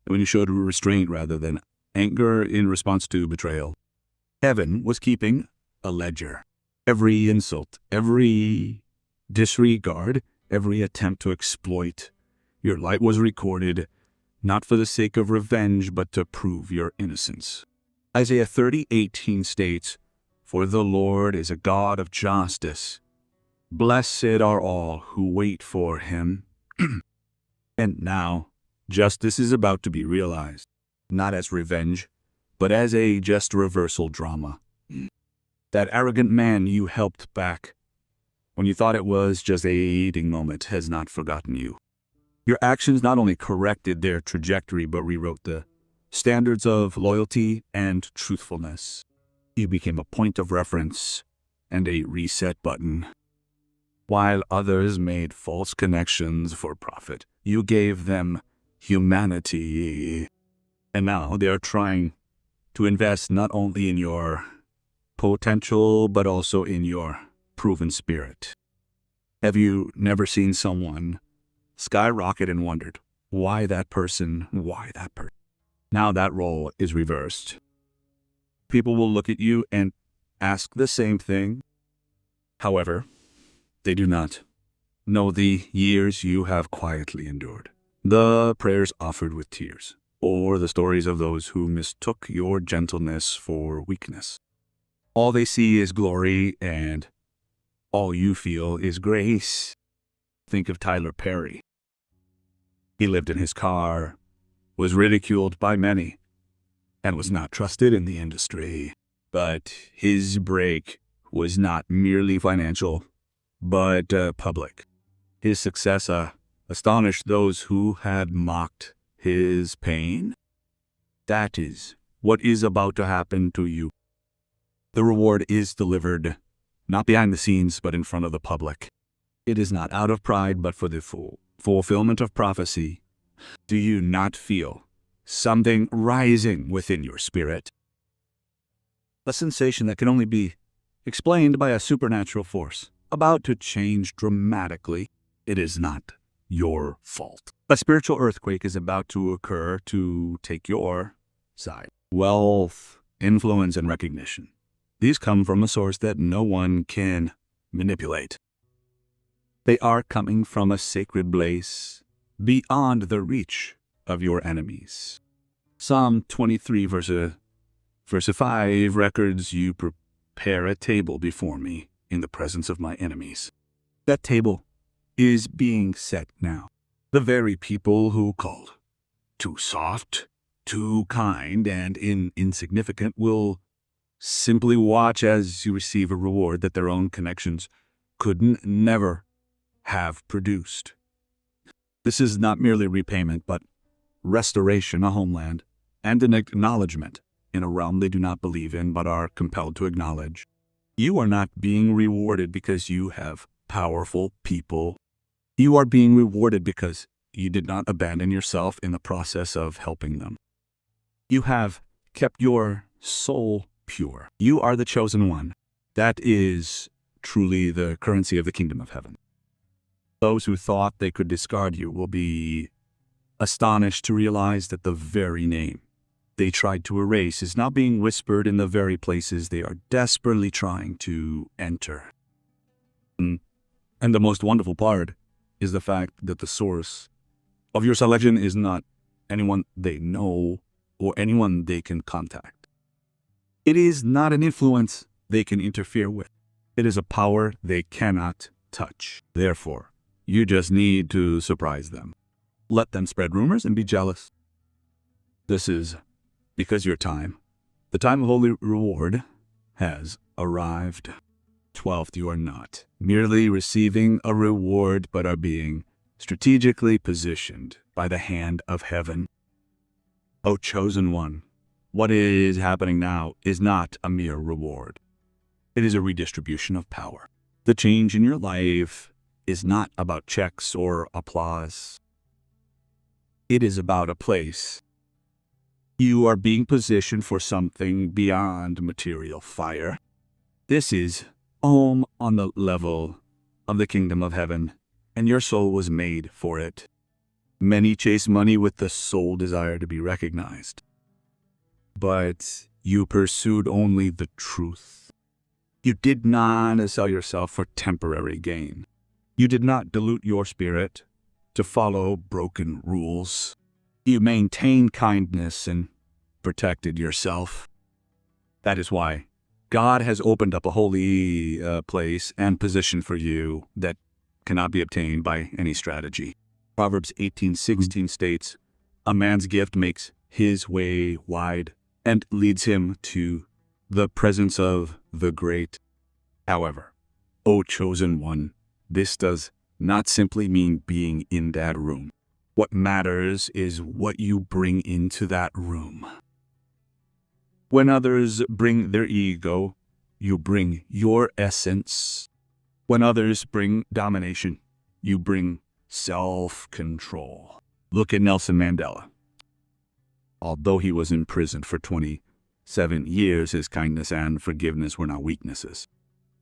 when you showed restraint rather than anger in response to betrayal. Heaven was keeping a ledger. Every insult, every disregard, every attempt to exploit your light was recorded, not for the sake of revenge, but to prove your innocence. Isaiah 30:18 states, "For the Lord is a God of justice. Blessed are all who wait for him." And now, justice is about to be realized, not as revenge, but as a just reversal drama. That arrogant man you helped back when you thought it was just a fleeting moment, has not forgotten you. Your actions not only corrected their trajectory, but rewrote the standards of loyalty and truthfulness. You became a point of reference and a reset button. While others made false connections for profit, you gave them humanity. And now they are trying to invest not only in your potential, but also in your proven spirit. Have you never seen someone skyrocket and wondered, why that person? Now that role is reversed. People will look at you and ask the same thing. However, they do not know the years you have quietly endured, the prayers offered with tears, or the stories of those who mistook your gentleness for weakness. All they see is glory, and all you feel is grace. Think of Tyler Perry. He lived in his car, was ridiculed by many, and was not trusted in the industry. But his break was not merely financial, but public. His success astonished those who had mocked his pain. That is what is about to happen to you. The reward is delivered, not behind the scenes, but in front of the public. It is not out of pride, but for the fulfillment of prophecy. Do you not feel something rising within your spirit? A sensation that can only be explained by a supernatural force, about to change dramatically. It is not your fault. A spiritual earthquake is about to occur to take your side. Wealth, influence, and recognition. These come from a source that no one can manipulate. They are coming from a sacred place beyond the reach of your enemies. Psalm 23 verse 5 records, you prepare a table before me in the presence of my enemies. That table is being set now. The very people who called too soft, too kind, and insignificant will simply watch as you receive a reward that their own connections could never have produced. This is not merely repayment, but restoration, a homeland, and an acknowledgement in a realm they do not believe in, but are compelled to acknowledge. You are not being rewarded because you have powerful people. You are being rewarded because you did not abandon yourself in the process of helping them. You have kept your soul pure. You are the chosen one. That is truly the currency of the kingdom of heaven. Those who thought they could discard you will be astonished to realize that the very name they tried to erase is now being whispered in the very places they are desperately trying to enter. And the most wonderful part is the fact that the source of your selection is not anyone they know or anyone they can contact. It is not an influence they can interfere with. It is a power they cannot touch. Therefore, you just need to surprise them. Let them spread rumors and be jealous. This is because your time, the time of holy reward, has arrived. 12th, you are not merely receiving a reward, but are being strategically positioned by the hand of heaven. O chosen one, what is happening now is not a mere reward. It is a redistribution of power. The change in your life is not about checks or applause. It is about a place. You are being positioned for something beyond material fire. This is home on the level of the kingdom of heaven, and your soul was made for it. Many chase money with the sole desire to be recognized. But you pursued only the truth. You did not sell yourself for temporary gain. You did not dilute your spirit to follow broken rules. You maintained kindness and protected yourself. That is why God has opened up a holy place and position for you that cannot be obtained by any strategy. Proverbs 18:16 states, a man's gift makes his way wide and leads him to the presence of the great. However, O chosen one, this does not simply mean being in that room. What matters is what you bring into that room. When others bring their ego, you bring your essence. When others bring domination, you bring self-control. Look at Nelson Mandela. Although he was imprisoned for 27 years, his kindness and forgiveness were not weaknesses.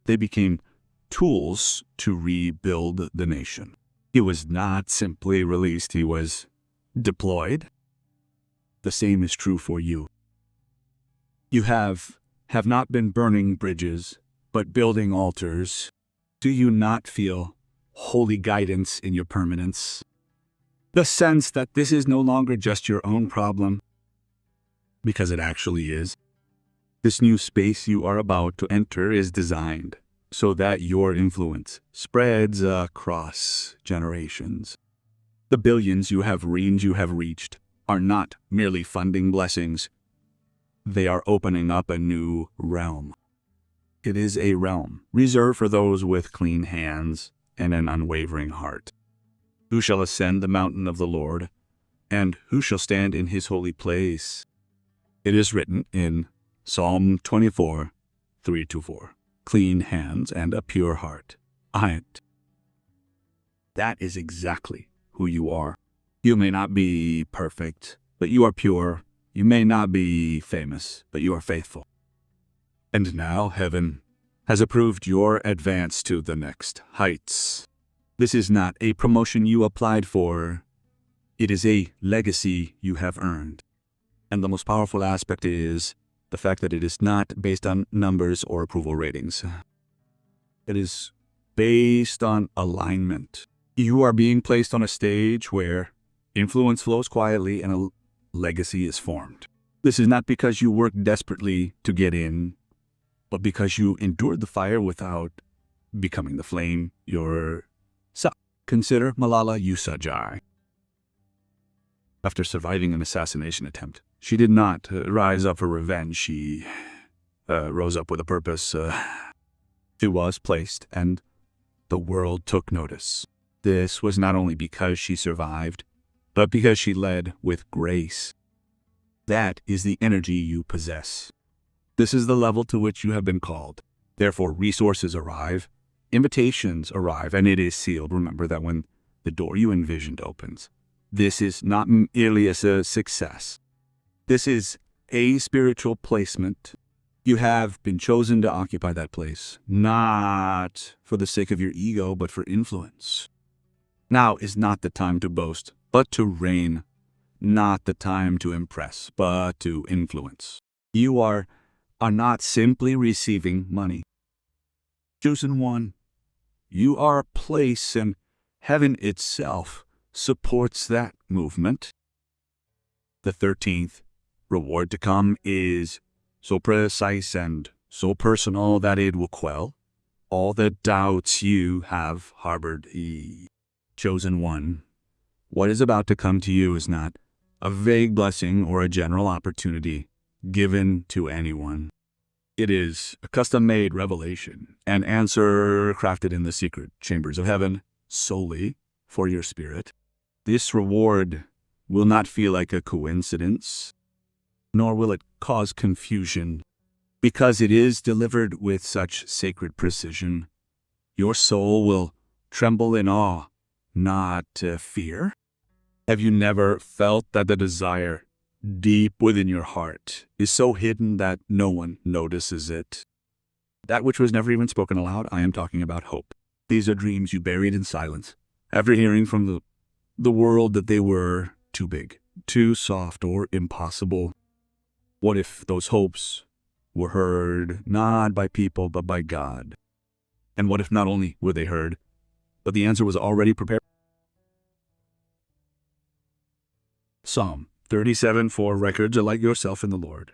They became tools to rebuild the nation. He was not simply released, he was deployed. The same is true for you. You have not been burning bridges, but building altars. Do you not feel holy guidance in your permanence? The sense that this is no longer just your own problem, because it actually is. This new space you are about to enter is designed so that your influence spreads across generations. The billions you have reached are not merely funding blessings. They are opening up a new realm. It is a realm reserved for those with clean hands and an unwavering heart. Who shall ascend the mountain of the Lord, and who shall stand in his holy place? It is written in Psalm 24, 3-4. Clean hands and a pure heart. That is exactly who you are. You may not be perfect, but you are pure. You may not be famous, but you are faithful. And now heaven has approved your advance to the next heights. This is not a promotion you applied for. It is a legacy you have earned. And the most powerful aspect is the fact that it is not based on numbers or approval ratings. It is based on alignment. You are being placed on a stage where influence flows quietly and a legacy is formed. This is not because you worked desperately to get in, but because you endured the fire without becoming the flame yourself. Consider Malala Yousafzai. After surviving an assassination attempt, she did not rise up for revenge. She rose up with a purpose. She was placed, and the world took notice. This was not only because she survived, but because she led with grace. That is the energy you possess. This is the level to which you have been called. Therefore, resources arrive, invitations arrive, and it is sealed. Remember that when the door you envisioned opens, this is not merely a success. This is a spiritual placement. You have been chosen to occupy that place, not for the sake of your ego, but for influence. Now is not the time to boast, but to reign. Not the time to impress, but to influence. You are not simply receiving money. Chosen one, you are a place, and heaven itself supports that movement. The 13th reward to come is so precise and so personal that it will quell all the doubts you have harbored. Chosen one, what is about to come to you is not a vague blessing or a general opportunity given to anyone. It is a custom-made revelation, an answer crafted in the secret chambers of heaven solely for your spirit. This reward will not feel like a coincidence, nor will it cause confusion, because it is delivered with such sacred precision. Your soul will tremble in awe, not fear. Have you never felt that the desire deep within your heart is so hidden that no one notices it? That which was never even spoken aloud, I am talking about hope. These are dreams you buried in silence, after hearing from the world that they were too big, too soft, or impossible. What if those hopes were heard not by people, but by God? And what if not only were they heard, but the answer was already prepared? Psalm 37:4 records delight yourself in the Lord,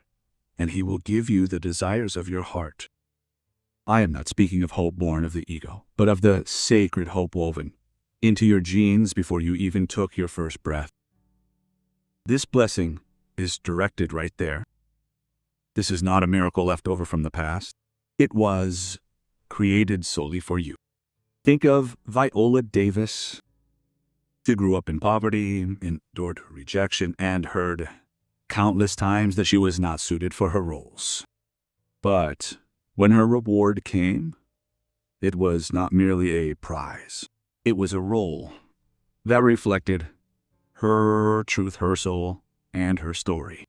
and he will give you the desires of your heart. I am not speaking of hope born of the ego, but of the sacred hope woven into your genes before you even took your first breath. This blessing is directed right there. This is not a miracle left over from the past. It was created solely for you. Think of Viola Davis. She grew up in poverty, endured rejection, and heard countless times that she was not suited for her roles. But when her reward came, it was not merely a prize. It was a role that reflected her truth, her soul, and her story.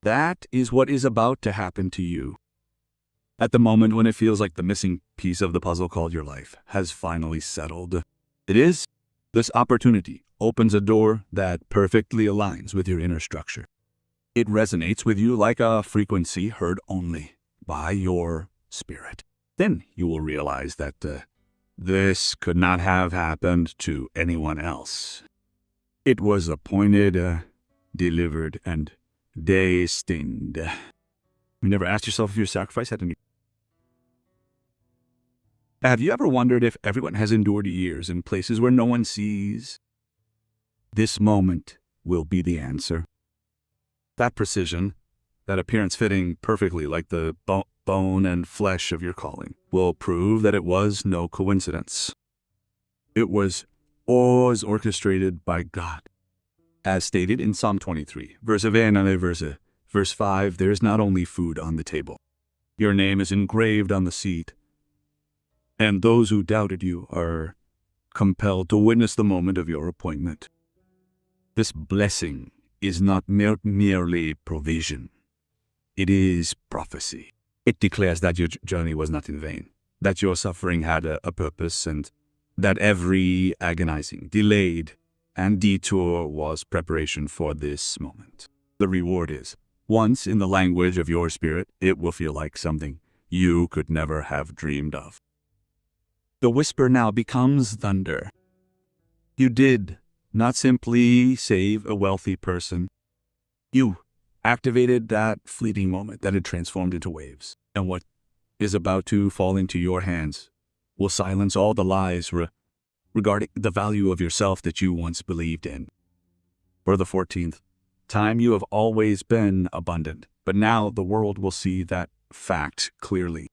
That is what is about to happen to you. At the moment when it feels like the missing piece of the puzzle called your life has finally settled, this opportunity opens a door that perfectly aligns with your inner structure. It resonates with you like a frequency heard only by your spirit. Then you will realize that this could not have happened to anyone else. It was appointed, delivered, and destined. You never asked yourself if your sacrifice had any... Have you ever wondered if everyone has endured years in places where no one sees? This moment will be the answer. That precision, that appearance fitting perfectly like the bone and flesh of your calling, will prove that it was no coincidence. It was always orchestrated by God. As stated in Psalm 23, verse 5, there is not only food on the table. Your name is engraved on the seat, and those who doubted you are compelled to witness the moment of your appointment. This blessing is not merely provision. It is prophecy. It declares that your journey was not in vain, that your suffering had a purpose, and that every agonizing, delayed, and detour was preparation for this moment. The reward is, once in the language of your spirit, it will feel like something you could never have dreamed of. The whisper now becomes thunder. You did not simply save a wealthy person. You activated that fleeting moment that had transformed into waves. And what is about to fall into your hands will silence all the lies regarding the value of yourself that you once believed in. For the 14th time, you have always been abundant, but now the world will see that fact clearly.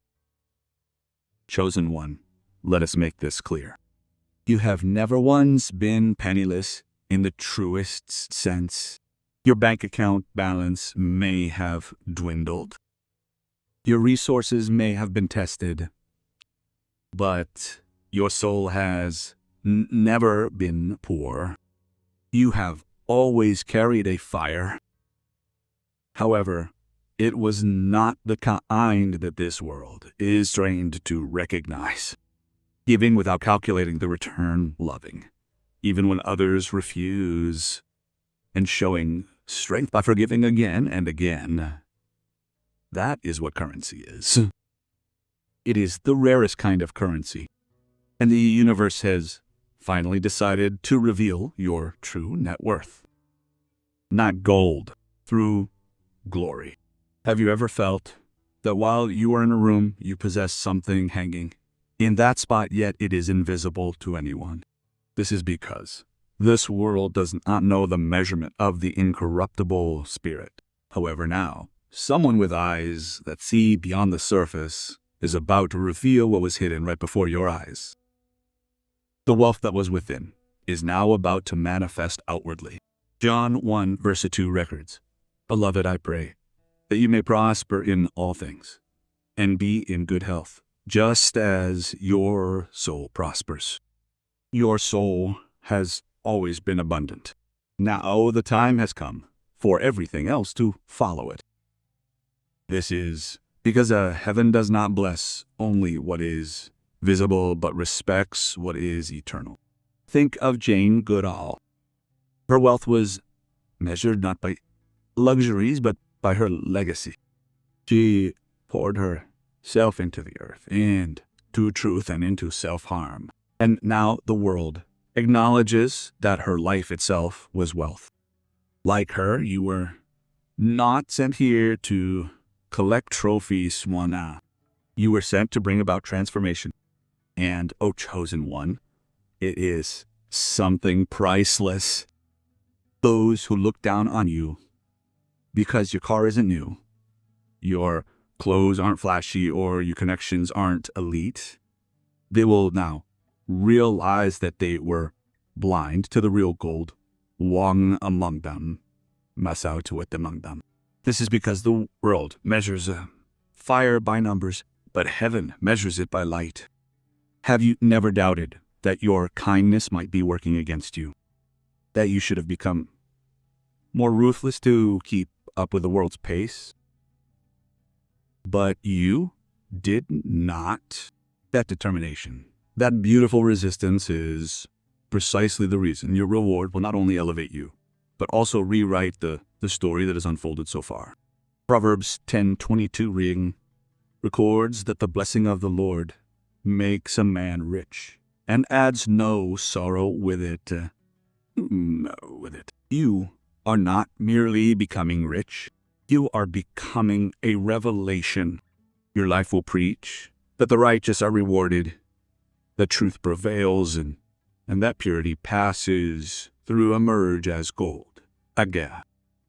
Chosen one, let us make this clear. You have never once been penniless in the truest sense. Your bank account balance may have dwindled. Your resources may have been tested, but your soul has never been poor. You have always carried a fire. However, it was not the kind that this world is trained to recognize. Giving without calculating the return, loving, even when others refuse, and showing strength by forgiving again and again. That is what currency is. It is the rarest kind of currency, and the universe has finally decided to reveal your true net worth. Not gold, through glory. Have you ever felt that while you are in a room, you possess something hanging in that spot, yet it is invisible to anyone? This is because this world does not know the measurement of the incorruptible spirit. However, now, someone with eyes that see beyond the surface is about to reveal what was hidden right before your eyes. The wealth that was within is now about to manifest outwardly. John 1 verse 2 records, Beloved, I pray that you may prosper in all things and be in good health, just as your soul prospers. Your soul has always been abundant. Now the time has come for everything else to follow it. This is because heaven does not bless only what is visible, but respects what is eternal. Think of Jane Goodall. Her wealth was measured not by luxuries, but by her legacy. She poured herself into the earth, and to truth and into self-harm. And now the world acknowledges that her life itself was wealth. Like her, you were not sent here to collect trophies, Moana. You were sent to bring about transformation. And, O chosen one, it is something priceless. Those who look down on you because your car isn't new, your clothes aren't flashy or your connections aren't elite. They will now realize that they were blind to the real gold, one among them, masautuit among them. This is because the world measures fire by numbers, but heaven measures it by light. Have you never doubted that your kindness might be working against you? That you should have become more ruthless to keep up with the world's pace? But you did not. That determination, that beautiful resistance is precisely the reason your reward will not only elevate you, but also rewrite the story that has unfolded so far. Proverbs 10:22 records that the blessing of the Lord makes a man rich and adds no sorrow with it. You are not merely becoming rich. You are becoming a revelation. Your life will preach that the righteous are rewarded, that truth prevails, and that purity passes through emerge as gold. Again,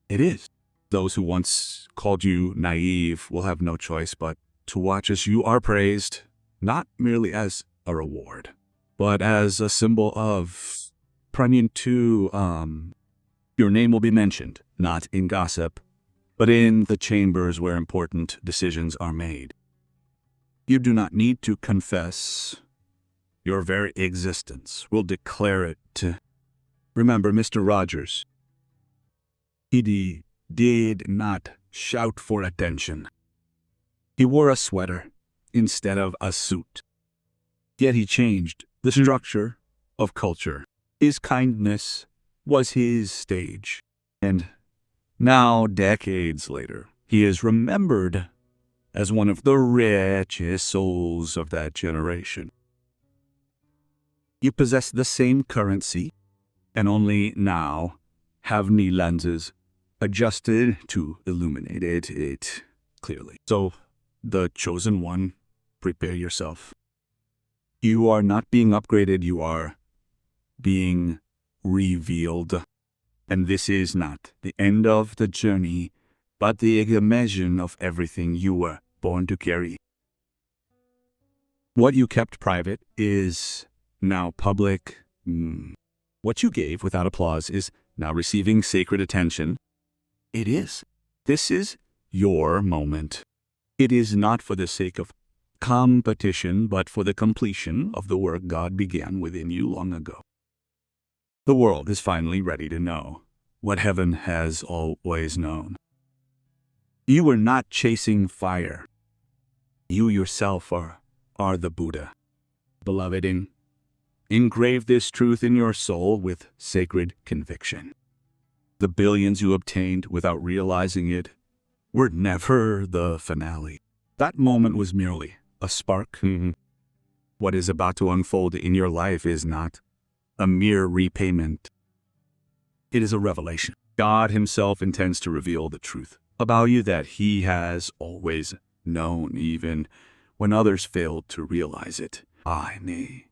it is. Those who once called you naive will have no choice but to watch as you are praised, not merely as a reward, but as a symbol of premium to, your name will be mentioned, not in gossip, but in the chambers where important decisions are made. You do not need to confess. Your very existence will declare it. Remember Mr. Rogers. He did not shout for attention. He wore a sweater instead of a suit. Yet he changed the structure of culture. His kindness was his stage. And now, decades later, he is remembered as one of the richest souls of that generation. You possess the same currency, and only now have new lenses adjusted to illuminate it clearly. So, the chosen one, prepare yourself. You are not being upgraded, you are being revealed. And this is not the end of the journey, but the immersion of everything you were born to carry. What you kept private is now public. What you gave without applause is now receiving sacred attention. It is. This is your moment. It is not for the sake of competition, but for the completion of the work God began within you long ago. The world is finally ready to know what heaven has always known. You were not chasing fire. You yourself are the Buddha. Beloved, engrave this truth in your soul with sacred conviction. The billions you obtained without realizing it were never the finale. That moment was merely a spark. What is about to unfold in your life is not a mere repayment. It is a revelation. God himself intends to reveal the truth about you that he has always known, even when others failed to realize it. Sain'이.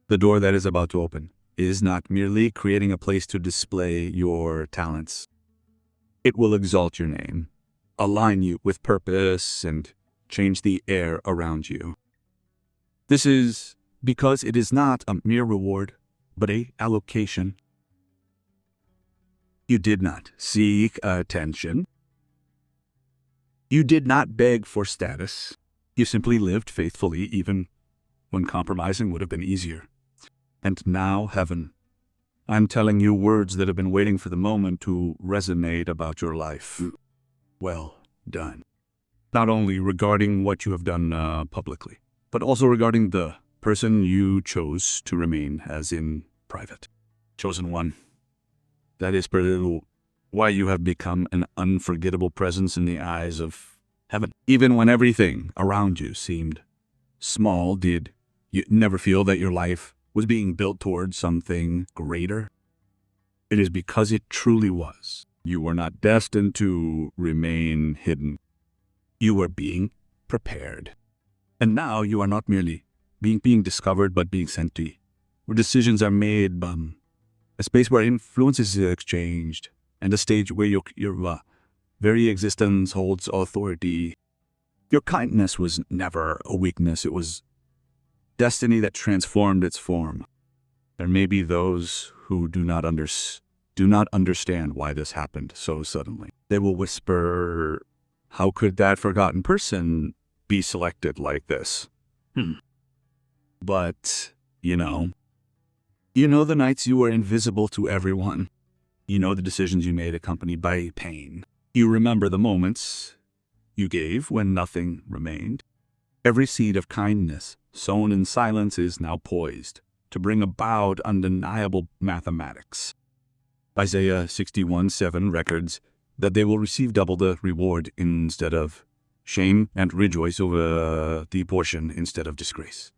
The door that is about to open is not merely creating a place to display your talents. It will exalt your name, align you with purpose, and change the air around you. This is because it is not a mere reward, but a allocation. You did not seek attention. You did not beg for status. You simply lived faithfully even when compromising would have been easier. And now, heaven, I'm telling you words that have been waiting for the moment to resonate about your life. Well done. Not only regarding what you have done publicly, but also regarding the person you chose to remain as in private. Chosen one. That is why you have become an unforgettable presence in the eyes of heaven. Even when everything around you seemed small, did you never feel that your life was being built towards something greater? It is because it truly was. You were not destined to remain hidden. You were being prepared. And now you are not merely being discovered, but being sent to, where decisions are made, a space where influence is exchanged, and a stage where your very existence holds authority. Your kindness was never a weakness. It was destiny that transformed its form. There may be those who do not understand why this happened so suddenly. They will whisper, how could that forgotten person be selected like this? But, you know the nights you were invisible to everyone. You know the decisions you made accompanied by pain. You remember the moments you gave when nothing remained. Every seed of kindness sown in silence is now poised to bring about undeniable mathematics. Isaiah 61:7 records that they will receive double the reward instead of shame and rejoice over the portion instead of disgrace.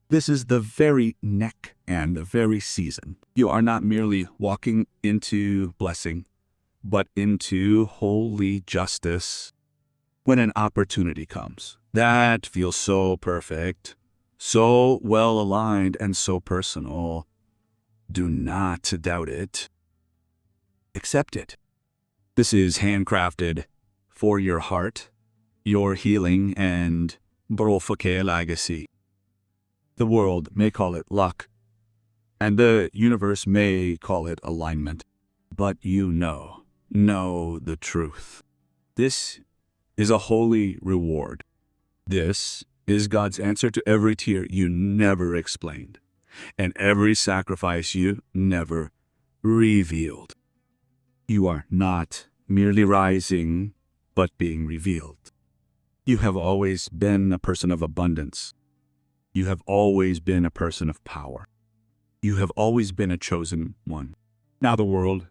This is the very neck and the very season. You are not merely walking into blessing, but into holy justice. When an opportunity comes that feels so perfect, so well aligned, and so personal, do not doubt it. Accept it. This is handcrafted for your heart, your healing, and brofoke legacy. The world may call it luck, and the universe may call it alignment, but you know the truth. This is a holy reward. This is God's answer to every tear you never explained, and every sacrifice you never revealed. You are not merely rising, but being revealed. You have always been a person of abundance. You have always been a person of power. You have always been a chosen one. Now the world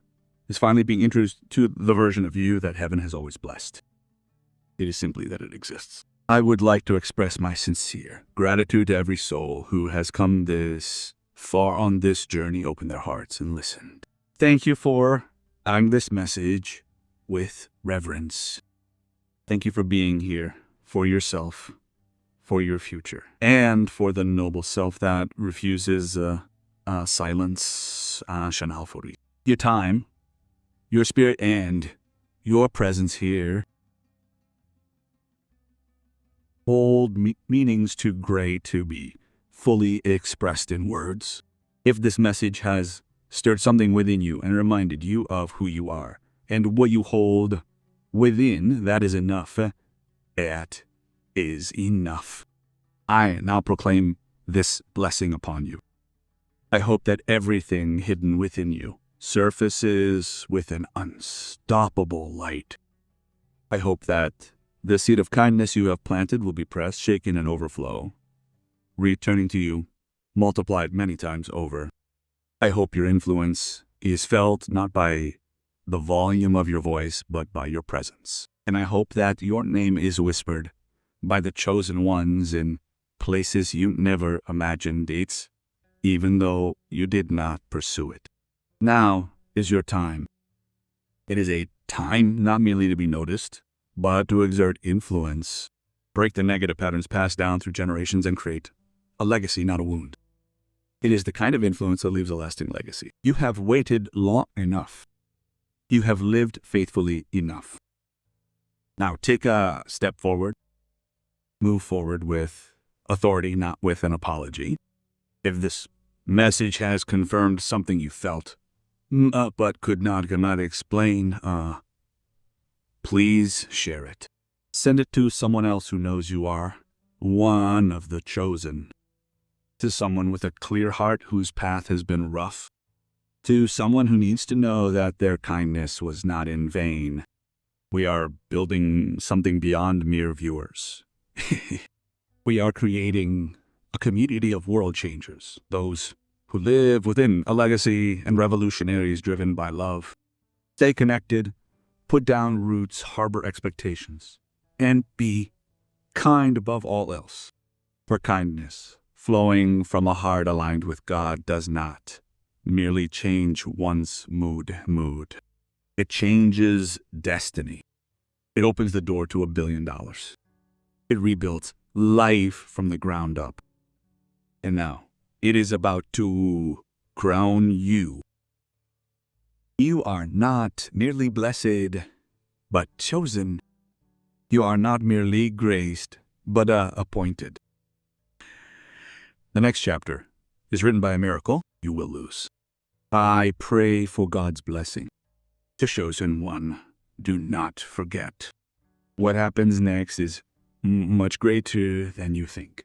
is finally being introduced to the version of you that heaven has always blessed. It is simply that it exists. I would like to express my sincere gratitude to every soul who has come this far on this journey, opened their hearts, and listened. Thank you for honoring this message with reverence. Thank you for being here for yourself, for your future, and for the noble self that refuses silence. Your time, your spirit, and your presence here hold meanings too great to be fully expressed in words. If this message has stirred something within you and reminded you of who you are and what you hold within, that is enough. That is enough. I now proclaim this blessing upon you. I hope that everything hidden within you surfaces with an unstoppable light. I hope that the seed of kindness you have planted will be pressed, shaken, and overflow, returning to you, multiplied many times over. I hope your influence is felt not by the volume of your voice, but by your presence. And I hope that your name is whispered by the chosen ones in places you never imagined it, even though you did not pursue it. Now is your time. It is a time not merely to be noticed, but to exert influence, break the negative patterns passed down through generations, and create a legacy, not a wound. It is the kind of influence that leaves a lasting legacy. You have waited long enough. You have lived faithfully enough. Now take a step forward. Move forward with authority, not with an apology. If this message has confirmed something you felt, but could not explain, please share it. Send it to someone else who knows you are one of the chosen. To someone with a clear heart whose path has been rough. To someone who needs to know that their kindness was not in vain. We are building something beyond mere viewers. We are creating a community of world changers, those who live within a legacy and revolutionaries driven by love. Stay connected, put down roots, harbor expectations, and be kind above all else. For kindness, flowing from a heart aligned with God, does not merely change one's mood. It changes destiny. It opens the door to $1 billion. It rebuilds life from the ground up. And now, it is about to crown you. You are not merely blessed, but chosen. You are not merely graced, but appointed. The next chapter is written by a miracle you will lose. I pray for God's blessing. To chosen one, do not forget. What happens next is much greater than you think.